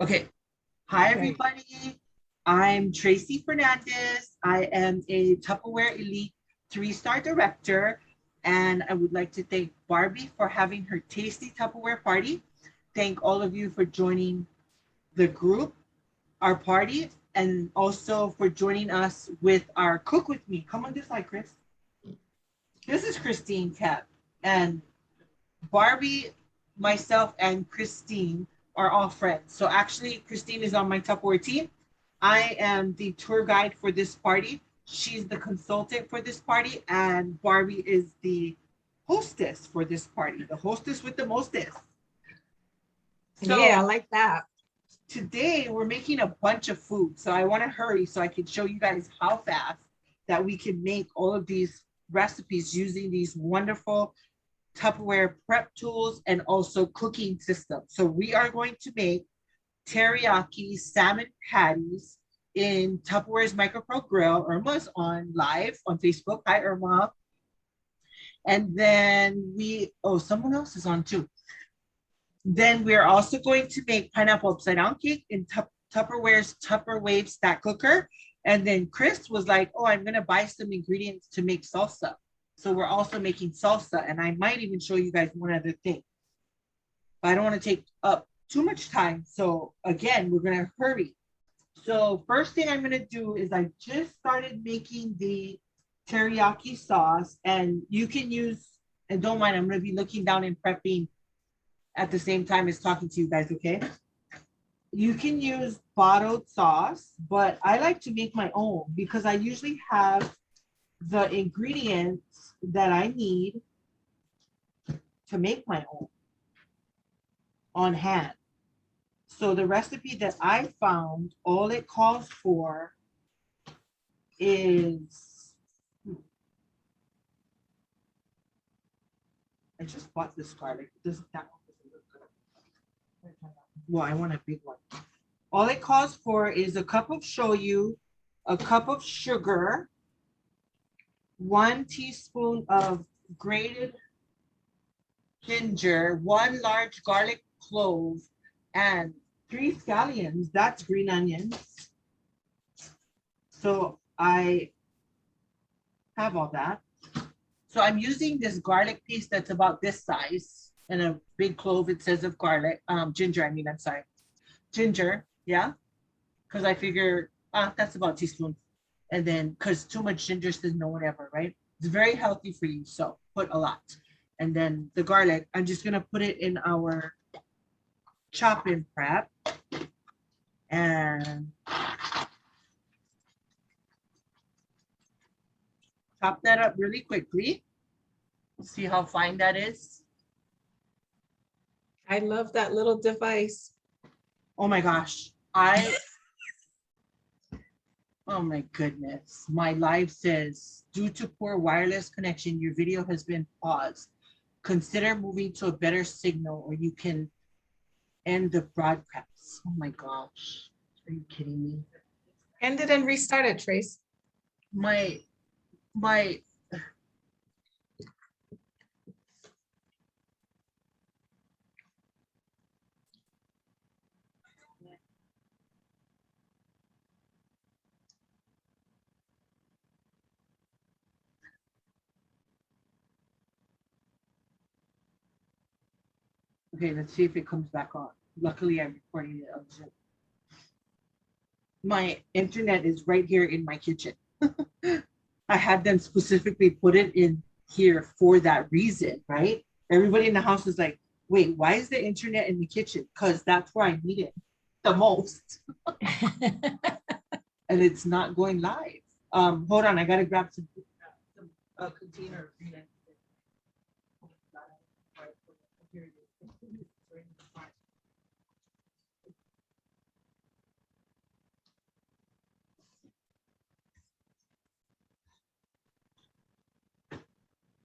Okay. Hi, Okay. everybody. I'm Tracy Fernandez. I am a Tupperware Elite three-star director, and I would like to thank Barbie for having her tasty Tupperware party. Thank all of you for joining the group, our party, and also for joining us with our Cook With Me. Come on this side, Chris. This is Christine Cap, and Barbie, myself, and Christine are all friends. So actually, Christine is on my Tupperware team. I am the tour guide for this party. She's the consultant for this party, and Barbie is the hostess for this party, the hostess with the mostest. Yeah, I So like that. today we're making a bunch of food. So I want to hurry so I can show you guys how fast that we can make all of these recipes using these wonderful Tupperware prep tools and also cooking systems. So we are going to make teriyaki salmon patties in Tupperware's MicroPro Grill. Irma's on live on Facebook. Hi, Irma. And then someone else is on too. Then we're also going to make pineapple upside down cake in Tupperware's TupperWave stack cooker. And then Chris was like, oh, I'm going to buy some ingredients to make salsa. So we're also making salsa. And I might even show you guys one other thing. But I don't want to take up too much time. So again, we're going to hurry. So first thing I'm going to do is I just started making the teriyaki sauce. And you can use, and don't mind, I'm going to be looking down and prepping at the same time as talking to you guys, okay? You can use bottled sauce, but I like to make my own because I usually have the ingredients that I need to make my own on hand. So the recipe that I found, all it calls for is, I just bought this garlic. Doesn't that one doesn't look good? Well, I want a big one. All it calls for is a cup of shoyu, a cup of sugar, 1 teaspoon of grated ginger, one large garlic clove, and 3 scallions. That's green onions. So I have all that. So I'm using this garlic piece that's about this size and a big clove, it says of garlic, ginger, I mean, I'm sorry. Ginger, yeah, because I figure that's about a teaspoon. And then, because too much ginger says no one ever, right? It's very healthy for you, so put a lot. And then the garlic, I'm just gonna put it in our chop-in prep and chop that up really quickly. See how fine that is? I love that little device. Oh my gosh. Oh my goodness. My live says, due to poor wireless connection, your video has been paused. Consider moving to a better signal or you can end the broadcast. Oh my gosh. Are you kidding me? End it and restart it, Trace. My my okay, let's see if it comes back on. Luckily I'm recording it on Zoom. My internet is right here in my kitchen. I had them specifically put it in here for that reason, right? Everybody in the house is like, wait, why is the internet in the kitchen? Because that's where I need it the most. And it's not going live. Hold on, I gotta grab some container.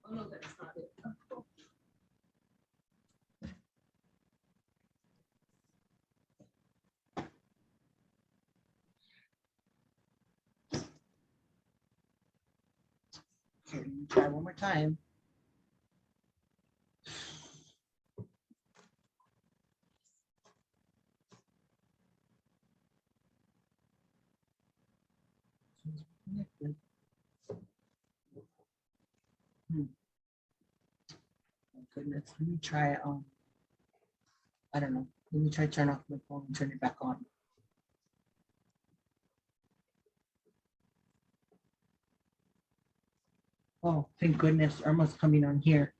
Oh no, that's not it. Okay, let me try one more time. My goodness, let me try I don't know. Let me try turn off my phone and turn it back on. Oh, thank goodness Irma's coming on here.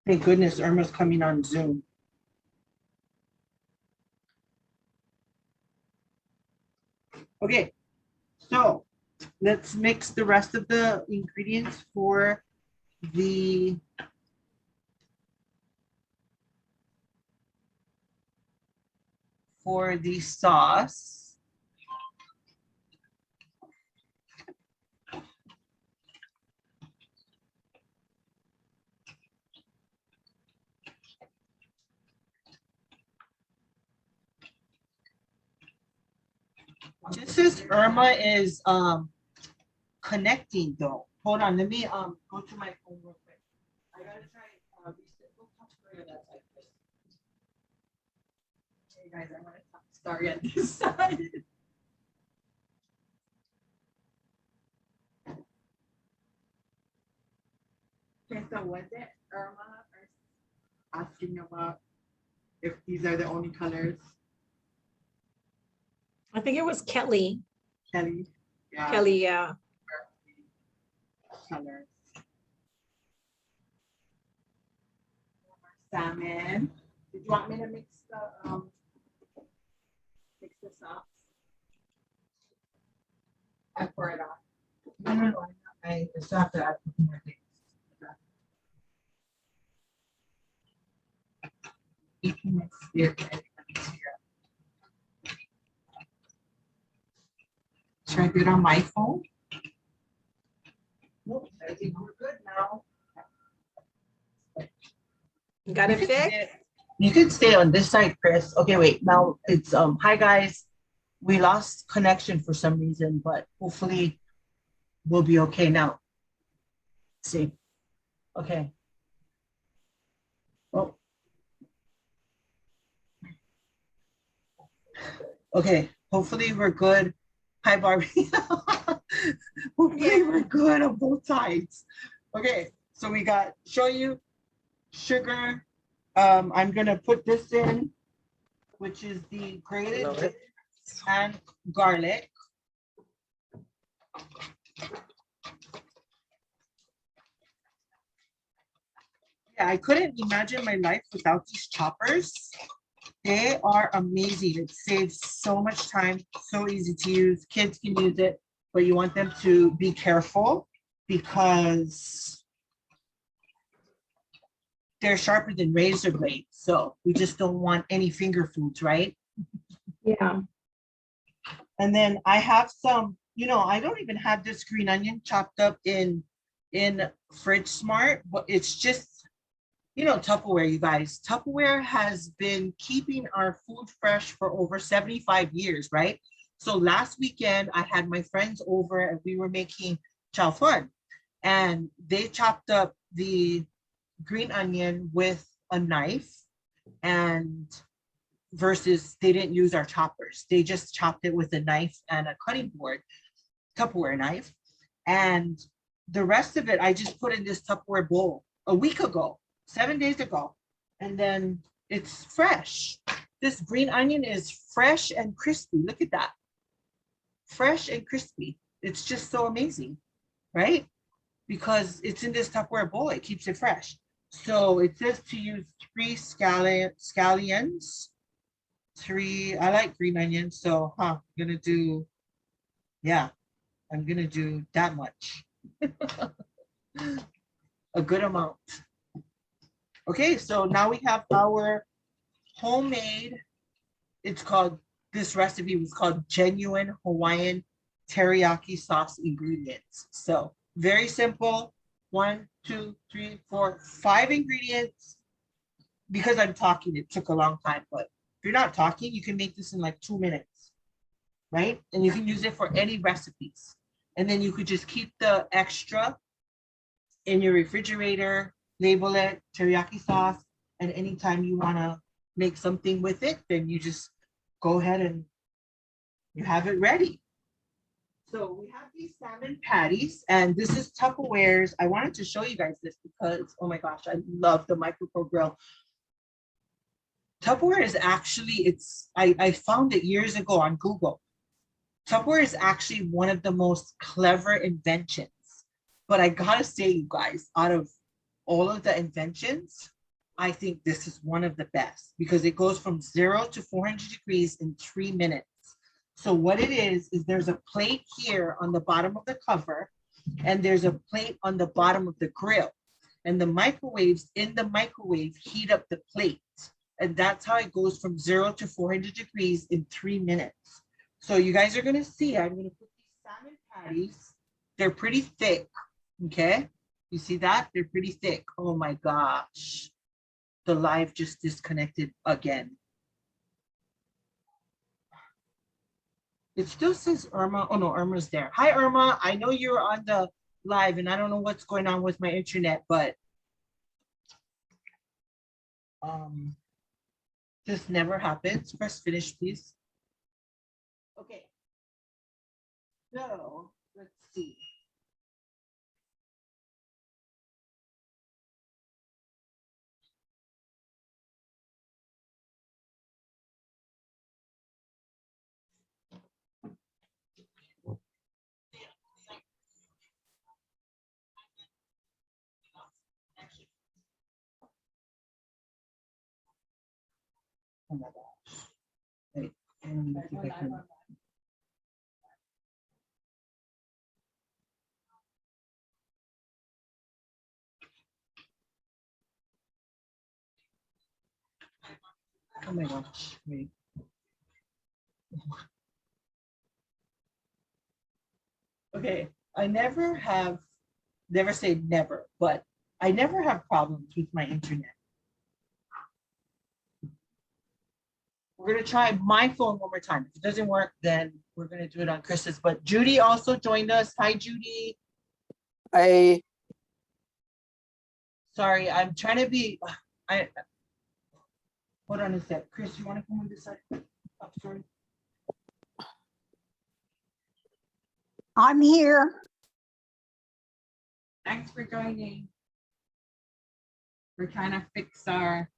Thank goodness Irma's coming on Zoom. Okay, so let's mix the rest of the ingredients for the sauce. Just as Irma is connecting though. Hold on, let me go to my phone real quick. I gotta try that like this. Hey guys, I want to start at this side. Okay, so was it Irma asking about if these are the only colors? I think it was Kelly. Kelly. Yeah. Kelly, yeah. Colors. Salmon. Did you want me to mix this up? I pour it off. No. I just have to add more things. Should I do it on my phone? Nope, I think we're good now. You got it fixed? You could stay on this side, Chris. Okay, wait. Now it's hi guys. We lost connection for some reason, but hopefully we'll be okay now. Let's see. Okay. Oh. Okay. Hopefully we're good. Hi, Barbie. Hopefully we're good on both sides. Okay. So we got shoyu, sugar. I'm gonna put this in, which is the grated and garlic. Yeah, I couldn't imagine my life without these choppers. They are amazing. It saves so much time, so easy to use. Kids can use it, but you want them to be careful because they're sharper than razor blades. So we just don't want any finger foods, right? Yeah. And then I have some, I don't even have this green onion chopped up in Fridge Smart, but it's just, Tupperware, you guys. Tupperware has been keeping our food fresh for over 75 years, right? So last weekend, I had my friends over and we were making chow fun. And they chopped up the green onion with a knife and versus they didn't use our choppers. They just chopped it with a knife and a cutting board, Tupperware knife. And the rest of it, I just put in this Tupperware bowl a week ago, 7 days ago. And then it's fresh. This green onion is fresh and crispy. Look at that. Fresh and crispy. It's just so amazing, right? Because it's in this Tupperware bowl, it keeps it fresh. So it says to use 3 scallions. 3, I like green onions, so I'm gonna do that much. A good amount. Okay, so now we have our homemade, this recipe was called Genuine Hawaiian Teriyaki Sauce Ingredients. So very simple. 1, 2, 3, 4, 5 ingredients. Because I'm talking, it took a long time, but if you're not talking, you can make this in like 2 minutes, right? And you can use it for any recipes. And then you could just keep the extra in your refrigerator, label it teriyaki sauce, and anytime you want to make something with it, then you just go ahead and you have it ready. So we have these salmon patties, and this is Tupperware's. I wanted to show you guys this because, oh my gosh, I love the MicroPro Grill. Tupperware is actually, I found it years ago on Google. Tupperware is actually one of the most clever inventions. But I gotta say, you guys, out of all of the inventions, I think this is one of the best because it goes from 0 to 400 degrees in 3 minutes. So what it is there's a plate here on the bottom of the cover, and there's a plate on the bottom of the grill. And the microwaves in the microwave heat up the plate. And that's how it goes from 0 to 400 degrees in 3 minutes. So you guys are gonna see, I'm gonna put these salmon patties. They're pretty thick, okay? You see that? They're pretty thick. Oh my gosh. The live just disconnected again. It still says Irma. Oh no, Irma's there. Hi, Irma. I know you're on the live and I don't know what's going on with my internet, but this never happens. Press finish, please. Okay. So let's see. Oh my gosh. Wait, I don't know if I can. Oh my gosh. Wait. Okay. I never say never, but I never have problems with my internet. We're gonna try my phone one more time. If it doesn't work, then we're gonna do it on Chris's. But Judy also joined us. Hi, Judy. I Sorry, I'm trying to be. I hold on a sec. Chris, you want to come on this side? Oh, sorry. I'm here. Thanks for joining. We're trying to fix our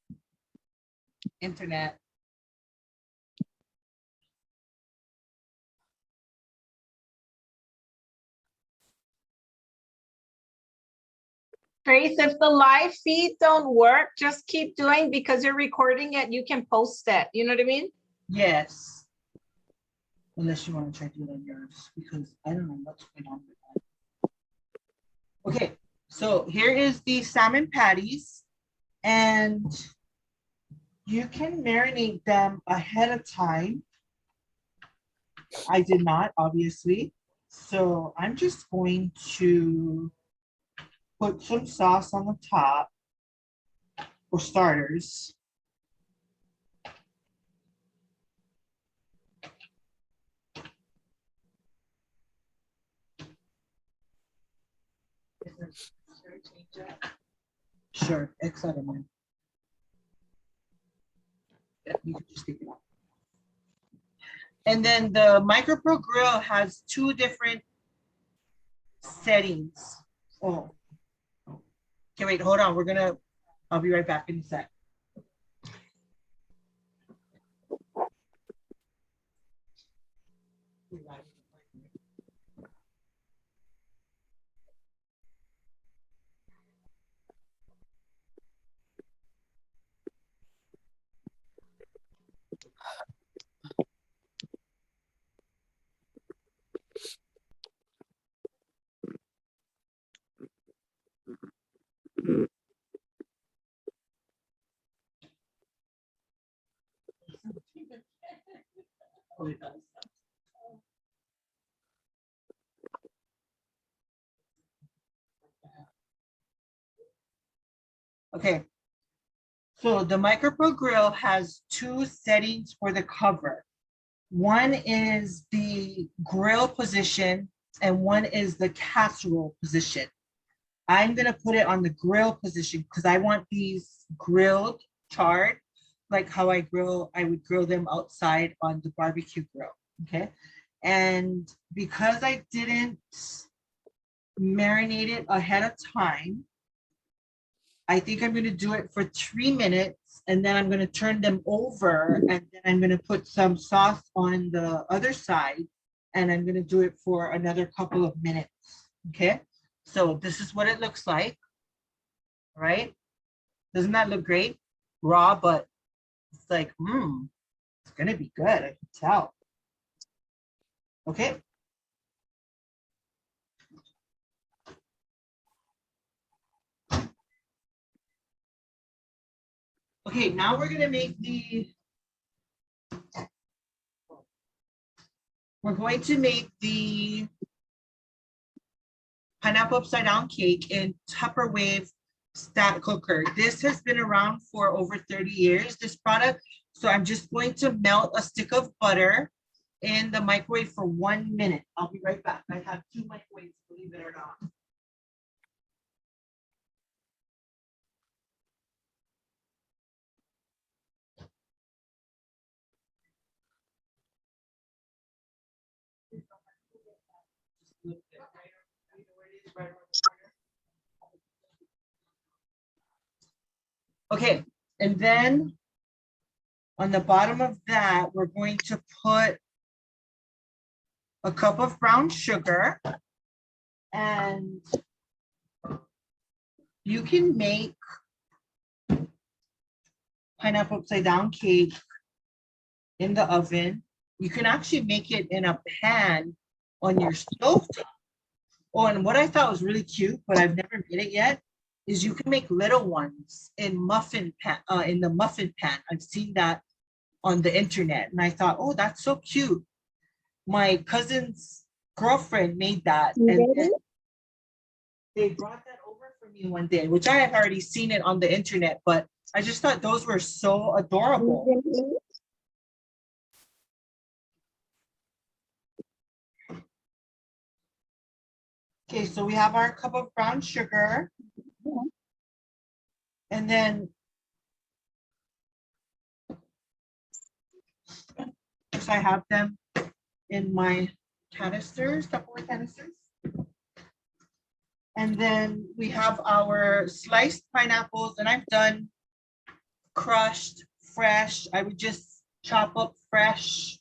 internet. Trace, if the live feed don't work, just keep doing because you're recording it. You can post it. You know what I mean? Yes. Unless you want to try to do it on yours, because I don't know what's going on with that. Okay, so here is the salmon patties, and you can marinate them ahead of time. I did not, obviously. So I'm just going to put some sauce on the top for starters. Sure, excellent. Yeah, you can just take it out. And then the MicroPro Grill has 2 different settings. Oh, okay, wait, hold on. I'll be right back in a sec. Okay, so the MicroPro Grill has 2 settings for the cover. One is the grill position and one is the casserole position. I'm gonna put it on the grill position because I want these grilled, charred, like how I would grill them outside on the barbecue grill, okay? And because I didn't marinate it ahead of time, I think I'm going to do it for 3 minutes, and then I'm going to turn them over, and then I'm going to put some sauce on the other side, and I'm going to do it for another couple of minutes. Okay, so this is what it looks like, right? Doesn't that look great? Raw, but it's like, it's going to be good. I can tell. Okay. Okay, now we're going to make the pineapple upside down cake in Tupperwave stat cooker. This has been around for over 30 years, this product. So I'm just going to melt a stick of butter in the microwave for 1 minute. I'll be right back. I have 2 microwaves, believe it or not. Okay, and then on the bottom of that, we're going to put a cup of brown sugar, and you can make pineapple upside down cake in the oven. You can actually make it in a pan on your stove. Oh, and what I thought was really cute, but I've never made it yet, is you can make little ones in the muffin pan. I've seen that on the internet, and I thought, oh, that's so cute. My cousin's girlfriend made that, and then they brought that over for me one day, which I had already seen it on the internet, but I just thought those were so adorable. Okay, so we have our cup of brown sugar. And then I have them in my canisters, Tupperware canisters. And then we have our sliced pineapples, and I've done crushed, fresh. I would just chop up fresh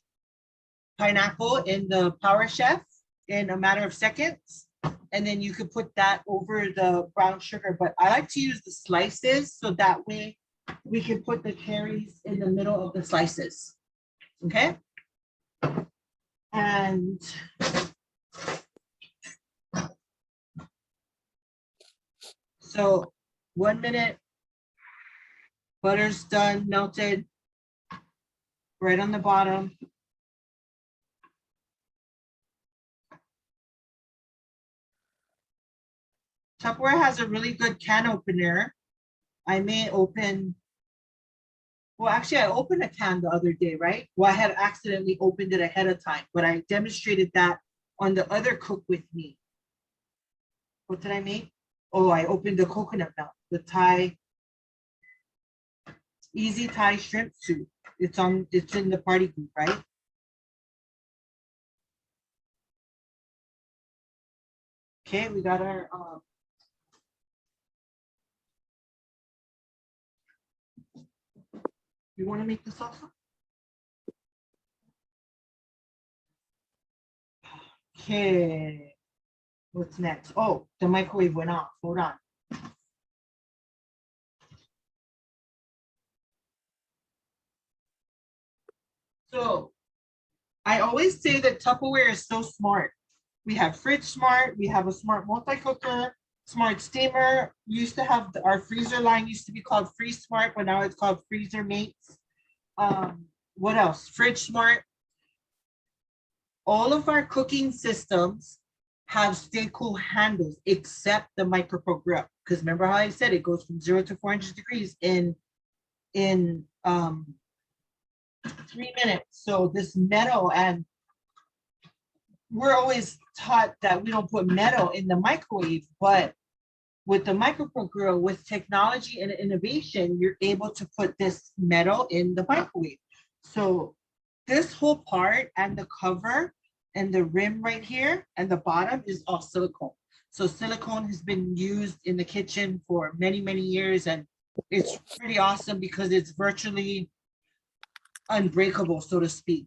pineapple in the Power Chef in a matter of seconds. And then you could put that over the brown sugar. But I like to use the slices, so that way we can put the cherries in the middle of the slices. Okay? And so 1 minute, butter's done, melted, right on the bottom. Tupperware has a really good can opener. I may open, well, actually I opened a can the other day, right? Well, I had accidentally opened it ahead of time, but I demonstrated that on the other cook with me. What did I make? Oh, I opened the coconut milk, the Thai, easy Thai shrimp soup. It's in the party group, right? Okay, we got our, you want to make the salsa? Okay. What's next? Oh, the microwave went off. Hold on. So I always say that Tupperware is so smart. We have Fridge Smart, we have a smart multi-cooker, smart steamer. We used to have our freezer line used to be called Freeze Smart, but now it's called Freezer Mates. What else? Fridge Smart. All of our cooking systems have stay cool handles except the MicroPro Grill. Because remember how I said it goes from 0 to 400 degrees in 3 minutes. So this metal, and we're always taught that we don't put metal in the microwave, but with the MicroPro Grill, with technology and innovation, you're able to put this metal in the microwave. So this whole part and the cover and the rim right here and the bottom is all silicone. So silicone has been used in the kitchen for many, many years, and it's pretty awesome because it's virtually unbreakable, so to speak.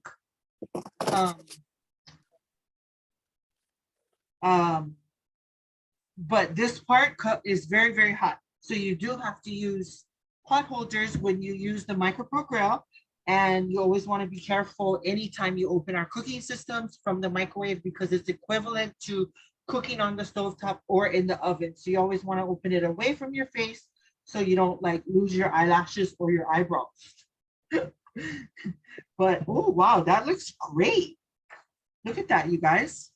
But this part is very, very hot. So you do have to use pot holders when you use the MicroPro Grill. And you always want to be careful anytime you open our cooking systems from the microwave because it's equivalent to cooking on the stovetop or in the oven. So you always want to open it away from your face so you don't like lose your eyelashes or your eyebrows. But oh wow, that looks great. Look at that, you guys.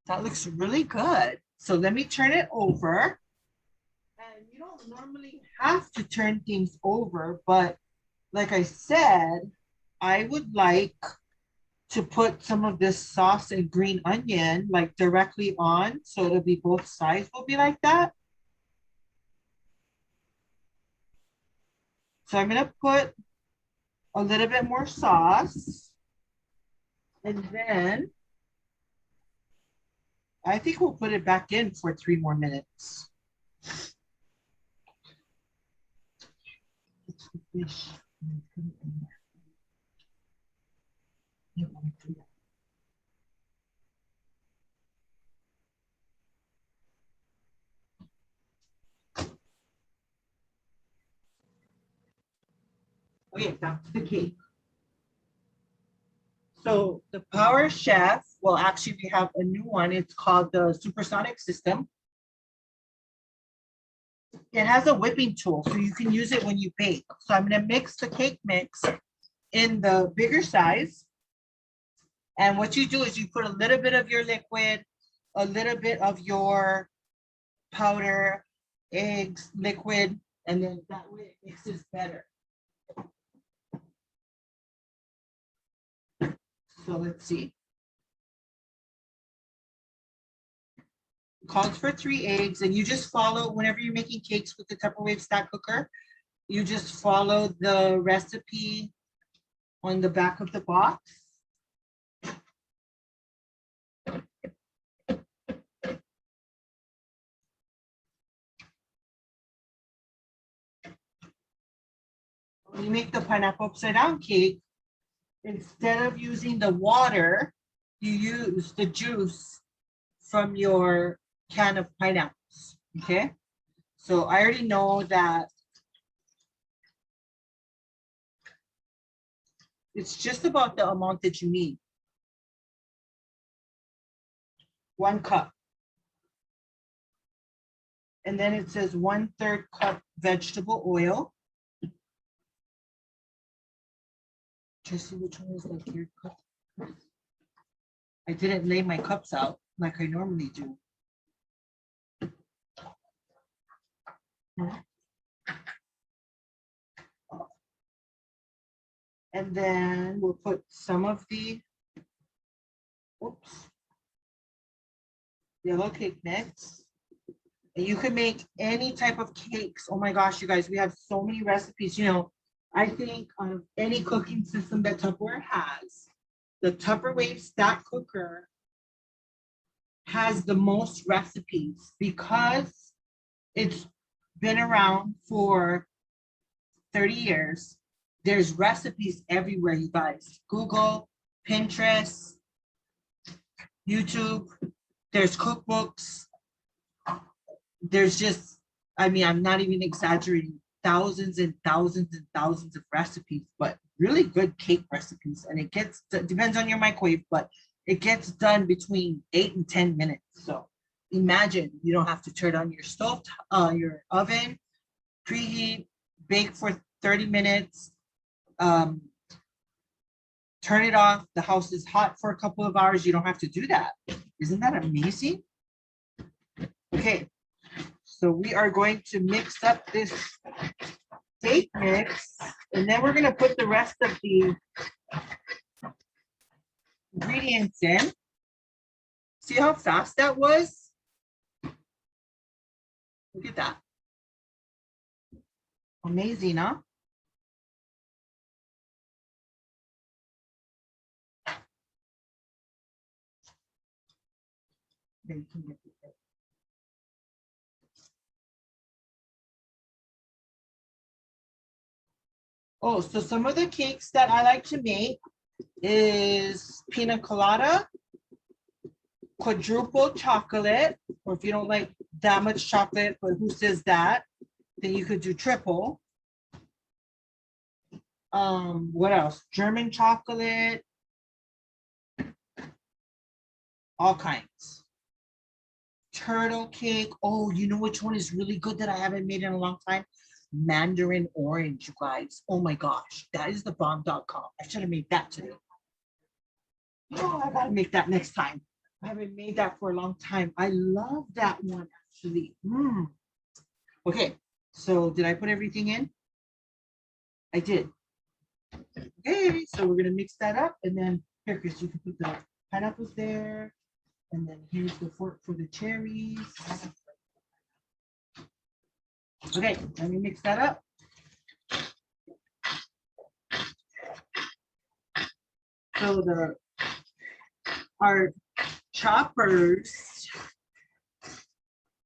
That looks really good. So let me turn it over. And you don't normally have to turn things over, but like I said, I would like to put some of this sauce and green onion like directly on. So it'll be both sides will be like that. So I'm gonna put a little bit more sauce. And then I think we'll put it back in for 3 more minutes. Okay, back to the cake. So the Power Chef, well, actually we have a new one. It's called the Supersonic System. It has a whipping tool, so you can use it when you bake. So I'm gonna mix the cake mix in the bigger size. And what you do is you put a little bit of your liquid, a little bit of your powder, eggs, liquid, and then that way it mixes better. So let's see. Calls for 3 eggs, and you just follow whenever you're making cakes with the TupperWave stack cooker, you just follow the recipe on the back of the box. When you make the pineapple upside down cake, instead of using the water, you use the juice from your can of pineapples, okay? So I already know that it's just about the amount that you need. 1 cup. And then it says 1/3 cup vegetable oil. Just see which one is like your cup. I didn't lay my cups out like I normally do. And then we'll put some of the, yellow cake mix. And you can make any type of cakes. Oh my gosh, you guys, we have so many recipes. You know, I think of any cooking system that Tupperware has, the TupperWave stack cooker has the most recipes because it's been around for 30 years. There's recipes everywhere, you guys. Google, Pinterest, YouTube, there's cookbooks. There's just, I mean, I'm not even exaggerating, thousands and thousands and thousands of recipes, but really good cake recipes. And it depends on your microwave, but it gets done between 8 and 10 minutes. So imagine you don't have to turn on your stove, your oven, preheat, bake for 30 minutes, turn it off. The house is hot for a couple of hours. You don't have to do that. Isn't that amazing? Okay, so we are going to mix up this cake mix, and then we're going to put the rest of the ingredients in. See how fast that was? Look at that. Amazing, huh? Then you can get it. Oh, so some of the cakes that I like to make is pina colada, quadruple chocolate, or if you don't like that much chocolate, but who says that, then you could do triple. What else? German chocolate, all kinds. Turtle cake. Oh, you know which one is really good that I haven't made in a long time? Mandarin orange, you guys. Oh my gosh, that is the bomb.com. I should have made that today. Oh, I gotta make that next time. I haven't made that for a long time. I love that one actually. Okay, so did I put everything in? I did. Okay, so we're gonna mix that up, and then here, Chris, you can put the pineapples there, and then here's the fork for the cherries. Okay, let me mix that up. So our choppers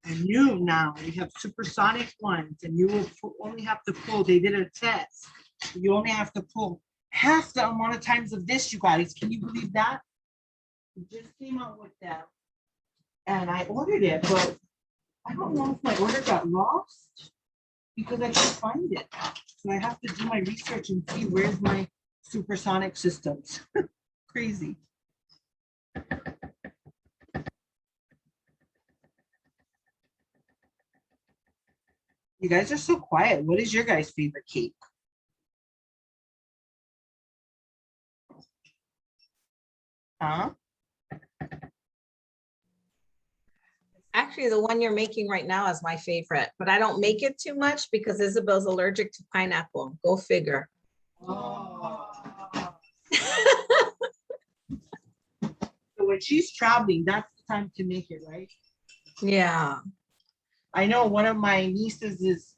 are new now. We have supersonic ones, and you will only have to pull. They did a test. You only have to pull half the amount of times of this, you guys. Can you believe that? We just came out with that, and I ordered it, but I don't know if my order got lost because I can't find it. So I have to do my research and see where's my supersonic systems. Crazy. You guys are so quiet. What is your guys' favorite cake? Huh? Actually, the one you're making right now is my favorite, but I don't make it too much because Isabel's allergic to pineapple. Go figure. Oh. So when she's traveling, that's the time to make it, right? Yeah. I know one of my nieces is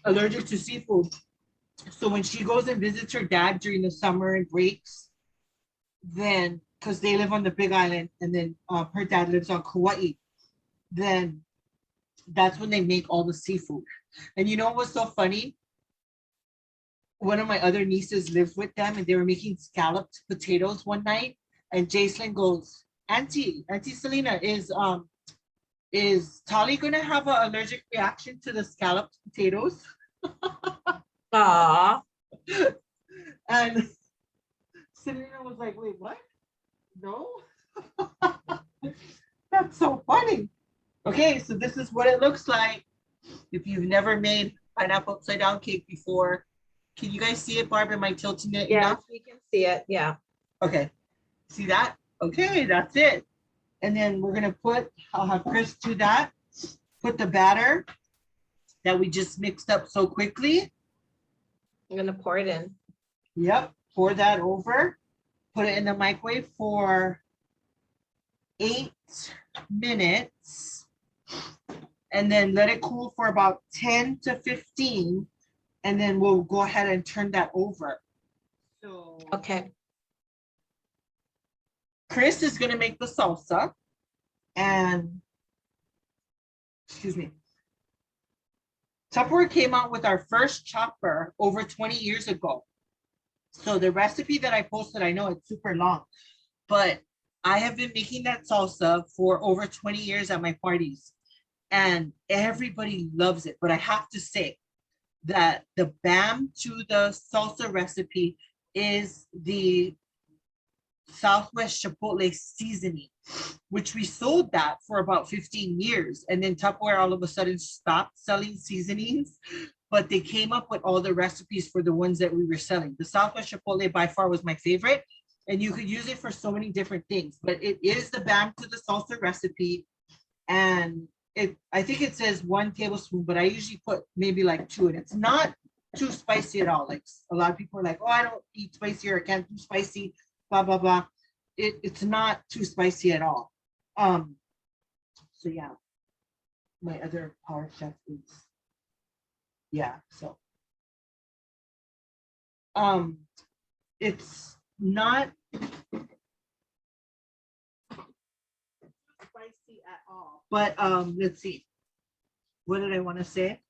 allergic to seafood. So when she goes and visits her dad during the summer and breaks, then because they live on the Big Island, and then her dad lives on Kauai, then that's when they make all the seafood. And you know what's so funny? One of my other nieces lives with them, and they were making scalloped potatoes one night, and Jacelyn goes, Auntie Selena, is Tali gonna have an allergic reaction to the scalloped potatoes? Aw. And Selena was like, wait, what? No? That's so funny. Okay, so this is what it looks like. If you've never made pineapple upside down cake before, can you guys see it, Barb? Am I tilting it Yeah, enough? you can see it. Yeah. Okay, see that? Okay, that's it. And then we're gonna I'll have Chris do that. Put the batter that we just mixed up so quickly. I'm gonna pour it in. Yep, pour that over. Put it in the microwave for 8 minutes. And then let it cool for about 10 to 15. And then we'll go ahead and turn that over. So Okay. Chris is gonna make the salsa. And excuse me. Tupperware came out with our first chopper over 20 years ago. So the recipe that I posted, I know it's super long, but I have been making that salsa for over 20 years at my parties, and everybody loves it. But I have to say that the BAM to the salsa recipe is the Southwest Chipotle seasoning, which we sold that for about 15 years. And then Tupperware all of a sudden stopped selling seasonings, but they came up with all the recipes for the ones that we were selling. The Southwest Chipotle by far was my favorite, and you could use it for so many different things, but it is the BAM to the salsa recipe. And I think it says 1 tablespoon, but I usually put maybe like 2, and it's not too spicy at all. Like a lot of people are like, oh, I don't eat spicy or I can't do spicy, blah, blah, blah. It's not too spicy at all. So yeah, my other power chef is, yeah, so. It's not at all. But let's see. What did I want to say?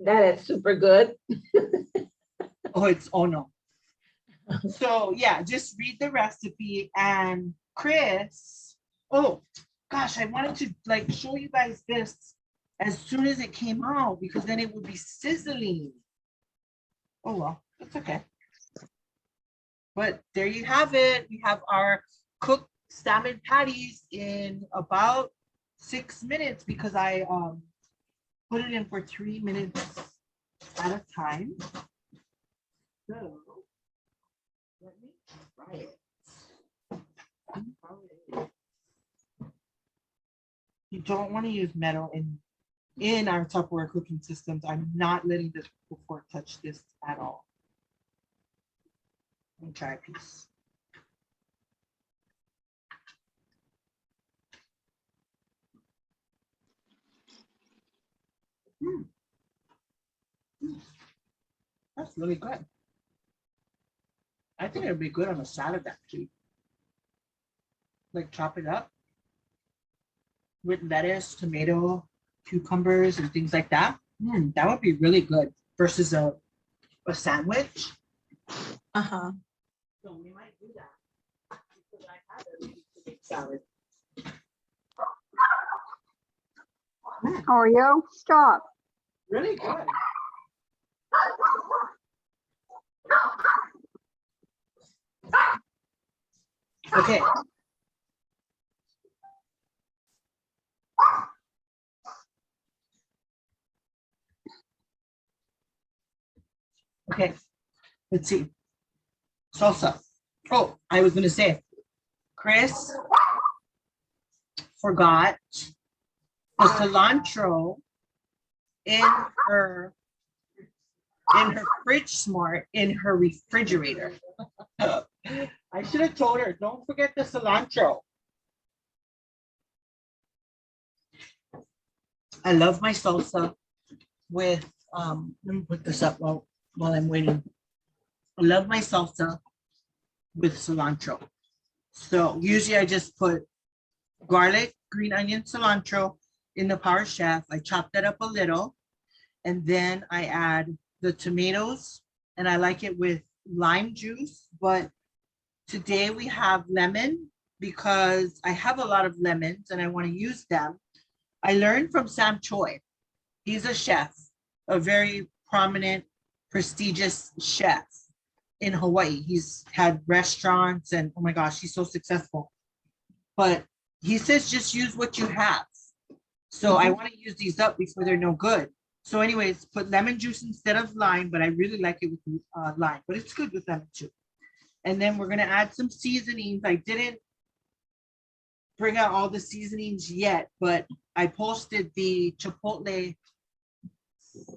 That is super good. Oh no. So yeah, just read the recipe. And Chris, oh gosh, I wanted to like show you guys this as soon as it came out because then it would be sizzling. Oh well, it's okay. But there you have it. We have our cooked salmon patties in about 6 minutes because I put it in for 3 minutes at a time. So let me try it. You don't want to use metal in our Tupperware cooking systems. I'm not letting this fork touch this at all. Let me try a piece. That's really good. I think it'd be good on a salad actually. Like chop it up with lettuce, tomato, cucumbers, and things like that. That would be really good versus a sandwich. Uh-huh. So we might do that because I have a really good salad. Oreo, stop. Really good. Okay. Okay. Let's see. Salsa. Oh, I was gonna say, Chris forgot the cilantro in her fridge smart in her refrigerator. I should have told her, don't forget the cilantro. I love my salsa with let me put this up while I'm waiting. I love my salsa with cilantro. So usually I just put garlic, green onion, cilantro in the Power Chef. I chop that up a little and then I add the tomatoes and I like it with lime juice. But today we have lemon because I have a lot of lemons and I want to use them. I learned from Sam Choi. He's a chef, a very prominent, prestigious chef in Hawaii. He's had restaurants and oh my gosh, he's so successful. But he says just use what you have. So I want to use these up before they're no good. So anyways, put lemon juice instead of lime, but I really like it with lime, but it's good with lemon too. And then we're going to add some seasonings. I didn't bring out all the seasonings yet, but I posted the Chipotle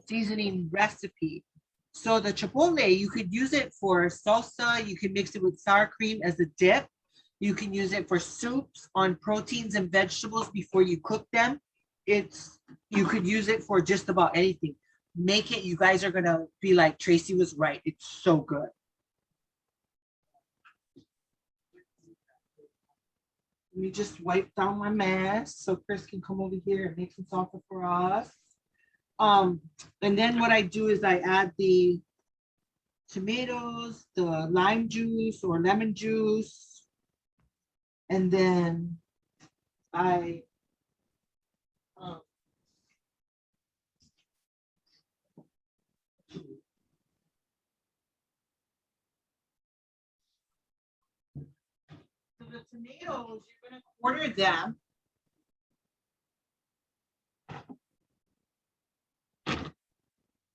seasoning recipe. So the Chipotle, you could use it for salsa. You can mix it with sour cream as a dip. You can use it for soups on proteins and vegetables before you cook them. You could use it for just about anything. Make it, you guys are gonna be like, Tracy was right. It's so good. Let me just wipe down my mess so Chris can come over here and make some salsa for us. And then what I do is I add the tomatoes, the lime juice or lemon juice, and then I so the tomatoes, you're gonna quarter them.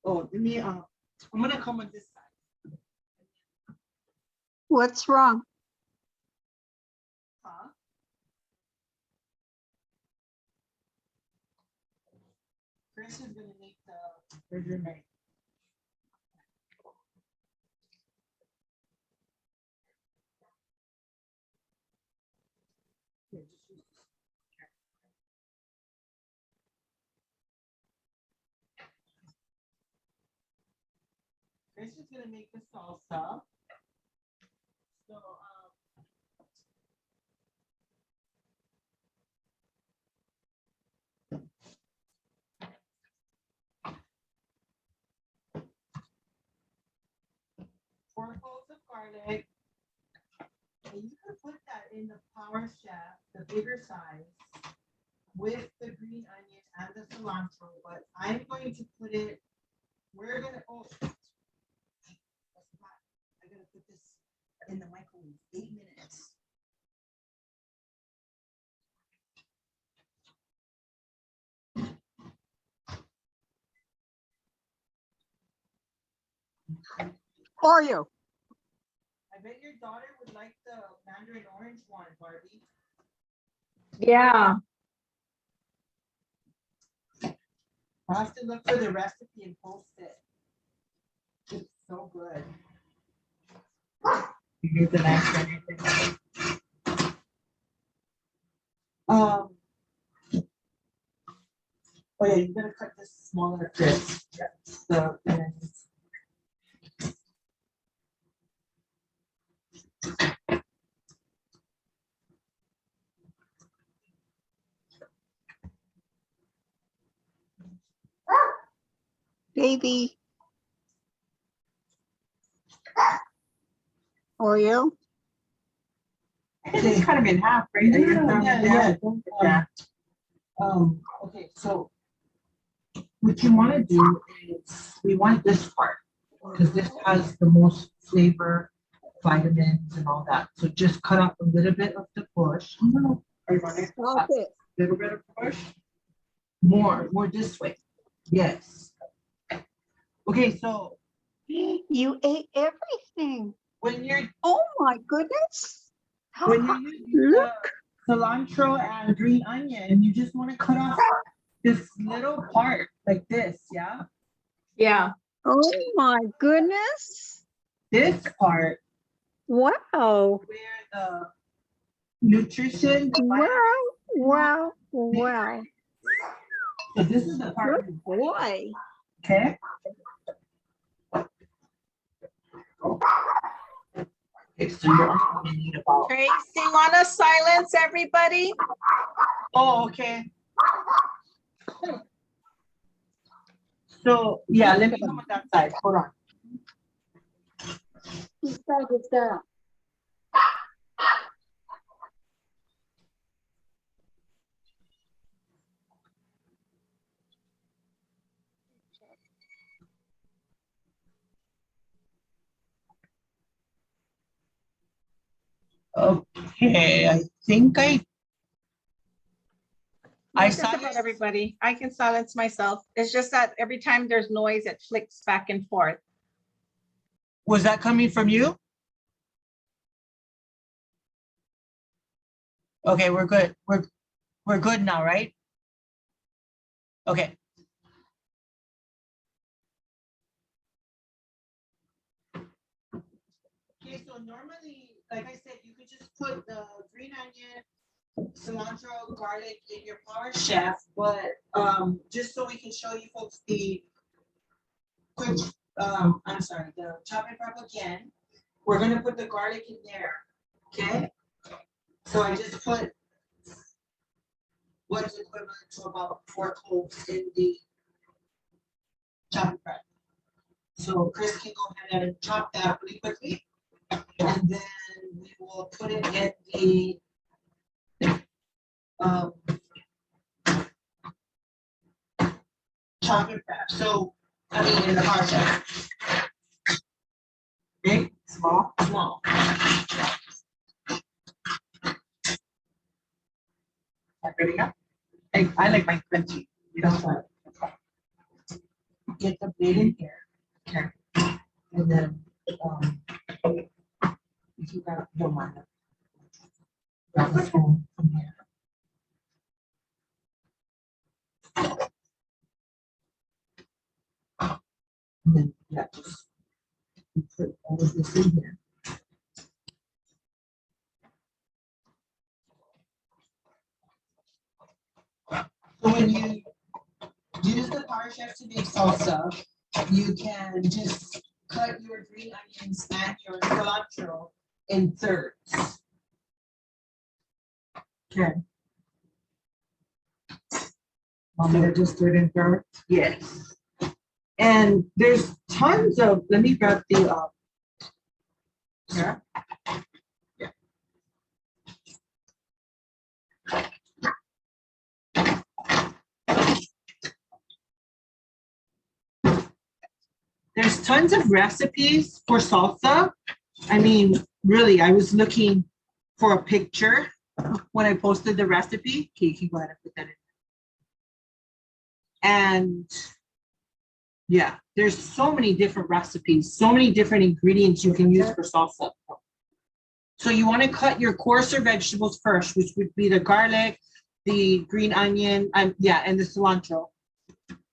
Oh, let me, I'm gonna come on this side. What's wrong? Huh? Chris is gonna make the burger night. Here, just use this. Chris is gonna make the salsa. So, four cloves of garlic. And you can put that in the Power Chef, the bigger size, with the green onion and the cilantro, but I'm going to put it, we're gonna, oh. That's hot. I gotta put this in the microwave, 8 minutes. For you. I bet your daughter would like the mandarin orange one, Barbie. Yeah. I'll have to look for the recipe and post it. It's so good. Here's the next one. Oh yeah, you're gonna cut this smaller bits. So, Baby. For you. It's kind of in half, right? Yeah. Okay, so what you want to do is we want this part because this has the most flavor, vitamins, and all that. So just cut off a little bit of the bush. Are you wanting Stop it. a little bit of push? More this way. Yes. Okay, so You ate everything. when you're Oh my goodness. when you're using the cilantro and green onion, you just want to cut off this little part like this, yeah? Yeah. Oh my goodness. This part Wow. where the nutrition, the Wow. Wow. so this is the part, Good boy. okay? Okay, so you're only gonna need about, Tracy, wanna silence everybody? oh, okay. So, yeah, let me come on that side, hold on. Whose side is that? Okay, I think I Just saw about your, everybody. I can silence myself. It's just that every time there's noise, it flicks back and forth. was that coming from you? Okay, we're good. We're good now, right? Okay. Okay, so normally, like I said, you could just put the green onion, cilantro, garlic in your Power Chef, but just so we can show you folks the quick, I'm sorry, the chop and prep again, we're gonna put the garlic in there, okay? So I just put what is equivalent to about 4 cloves in the chop and prep. So Chris can go ahead and chop that really quickly. And then we will put it in the chop and prep. So, I mean, in the Power Chef. Big, small, small. Ready up? I like mine crunchy. You know what? Get the blade in here. Okay. And then, if you got, don't mind it. Grab the spoon from here. And then, yeah, just put all of this in here. So when you use the Power Chef to make salsa, you can just cut your green onions and your cilantro in thirds. Okay. Want me to just do it in thirds? Yes. And there's tons of, let me grab the, Yeah. there's tons of recipes for salsa. I mean, really, I was looking for a picture when I posted the recipe. Okay, you can go ahead and put that in. And yeah, there's so many different recipes, so many different ingredients you can use for salsa. So you want to cut your coarser vegetables first, which would be the garlic, the green onion, and the cilantro,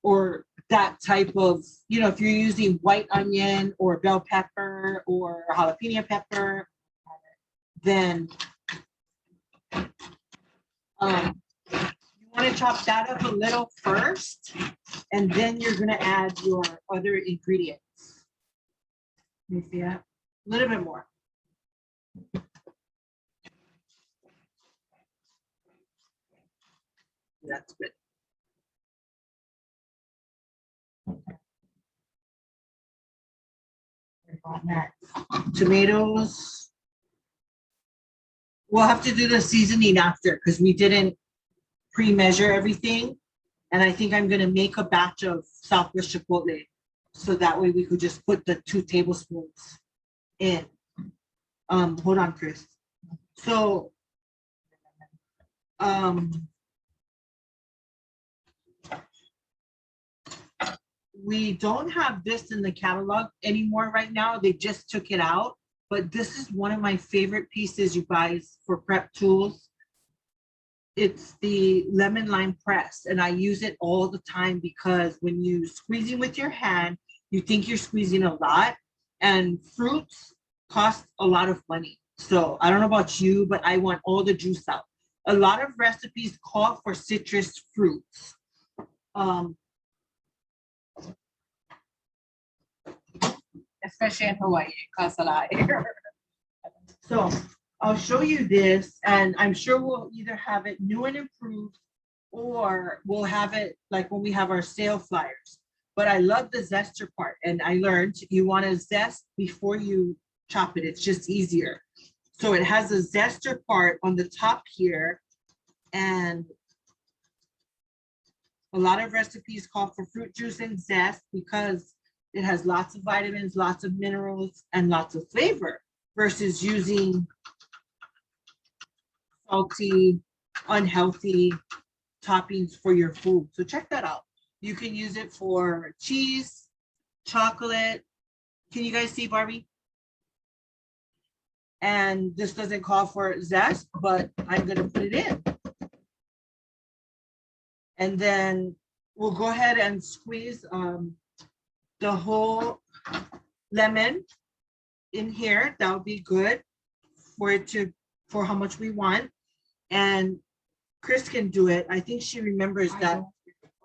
or that type of, if you're using white onion or bell pepper or jalapeno pepper, then you want to chop that up a little first, and then you're going to add your other ingredients. Let me see that. A little bit more. That's good. Tomatoes. We'll have to do the seasoning after because we didn't pre-measure everything. And I think I'm gonna make a batch of Southwest Chipotle. So that way we could just put the 2 tablespoons in. Hold on, Chris. So we don't have this in the catalog anymore right now. They just took it out. But this is one of my favorite pieces, you guys, for prep tools. It's the lemon lime press, and I use it all the time because when you squeezing with your hand, you think you're squeezing a lot, and fruits cost a lot of money. So I don't know about you, but I want all the juice out. A lot of recipes call for citrus fruits. Especially in Hawaii, it costs a lot here. So I'll show you this, and I'm sure we'll either have it new and improved, or we'll have it like when we have our sale flyers. But I love the zester part, and I learned you want to zest before you chop it. It's just easier. So it has a zester part on the top here, and a lot of recipes call for fruit juice and zest because it has lots of vitamins, lots of minerals, and lots of flavor versus using salty, unhealthy toppings for your food. So check that out. You can use it for cheese, chocolate. Can you guys see, Barbie? And this doesn't call for zest, but I'm gonna put it in. And then we'll go ahead and squeeze the whole lemon in here. That would be good for how much we want. And Chris can do it. I think she remembers that.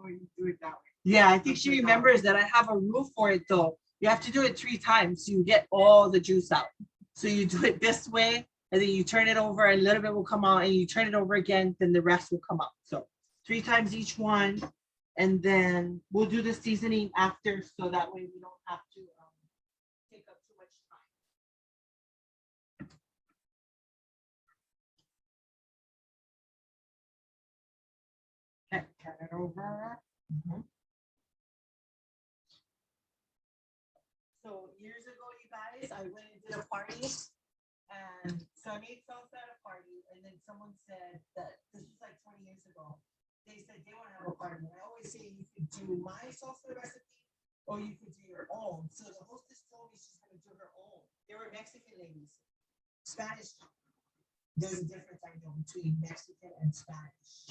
Oh, you do it that way. Yeah, I think she remembers that. I have a rule for it though. You have to do it 3 times so you get all the juice out. So you do it this way, and then you turn it over, and a little bit will come out, and you turn it over again, then the rest will come out. So 3 times each one, and then we'll do the seasoning after, so that way we don't have to take up too much time. Okay, turn it over. So years ago, you guys, I went and did a party, and so I made salsa at a party, and then someone said that this was like 20 years ago. They said they want to have a party. And I always say you could do my salsa recipe, or you could do your own. So the hostess told me she's going to do her own. They were Mexican ladies. Spanish. There's a difference I know between Mexican and Spanish.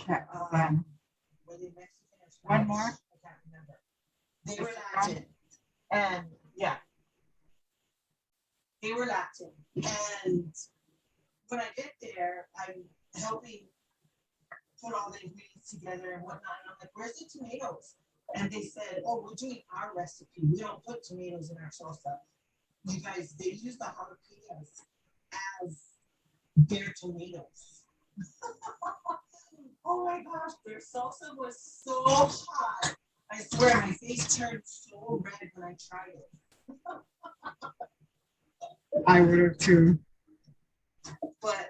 Were they Mexican or Spanish? One more. I can't remember. They were Latin. And yeah, they were Latin. And when I get there, I'm helping put all the ingredients together and whatnot. And I'm like, where's the tomatoes? And they said, oh, we're doing our recipe. We don't put tomatoes in our salsa. You guys, they use the jalapenos has their tomatoes. Oh my gosh, their salsa was so hot. I swear my face turned so red when I tried it. I would have too. But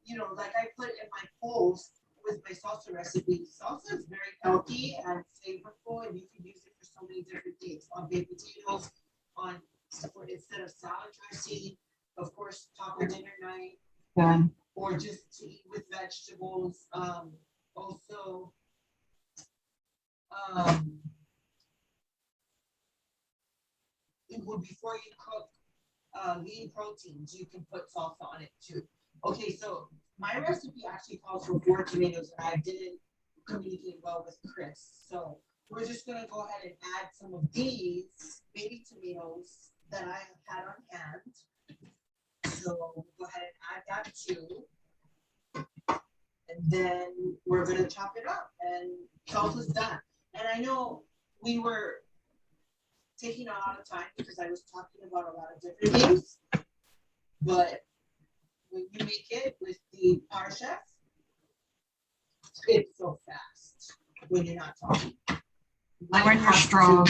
you know, like I put in my post with my salsa recipe, salsa is very healthy and flavorful, and you can use it for so many different things on baked potatoes, on instead of salad dressing, of course, taco dinner night, Yeah. or just to eat with vegetables. Also, before you cook lean proteins, you can put salsa on it too. Okay, so my recipe actually calls for 4 tomatoes, and I didn't communicate well with Chris. So we're just gonna go ahead and add some of these baby tomatoes that I had on hand. So we'll go ahead and add that too. And then we're gonna chop it up, and salsa's done. And I know we were taking a lot of time because I was talking about a lot of different things, but when you make it with the Power Chef, it's so fast when you're not talking. When you're strong.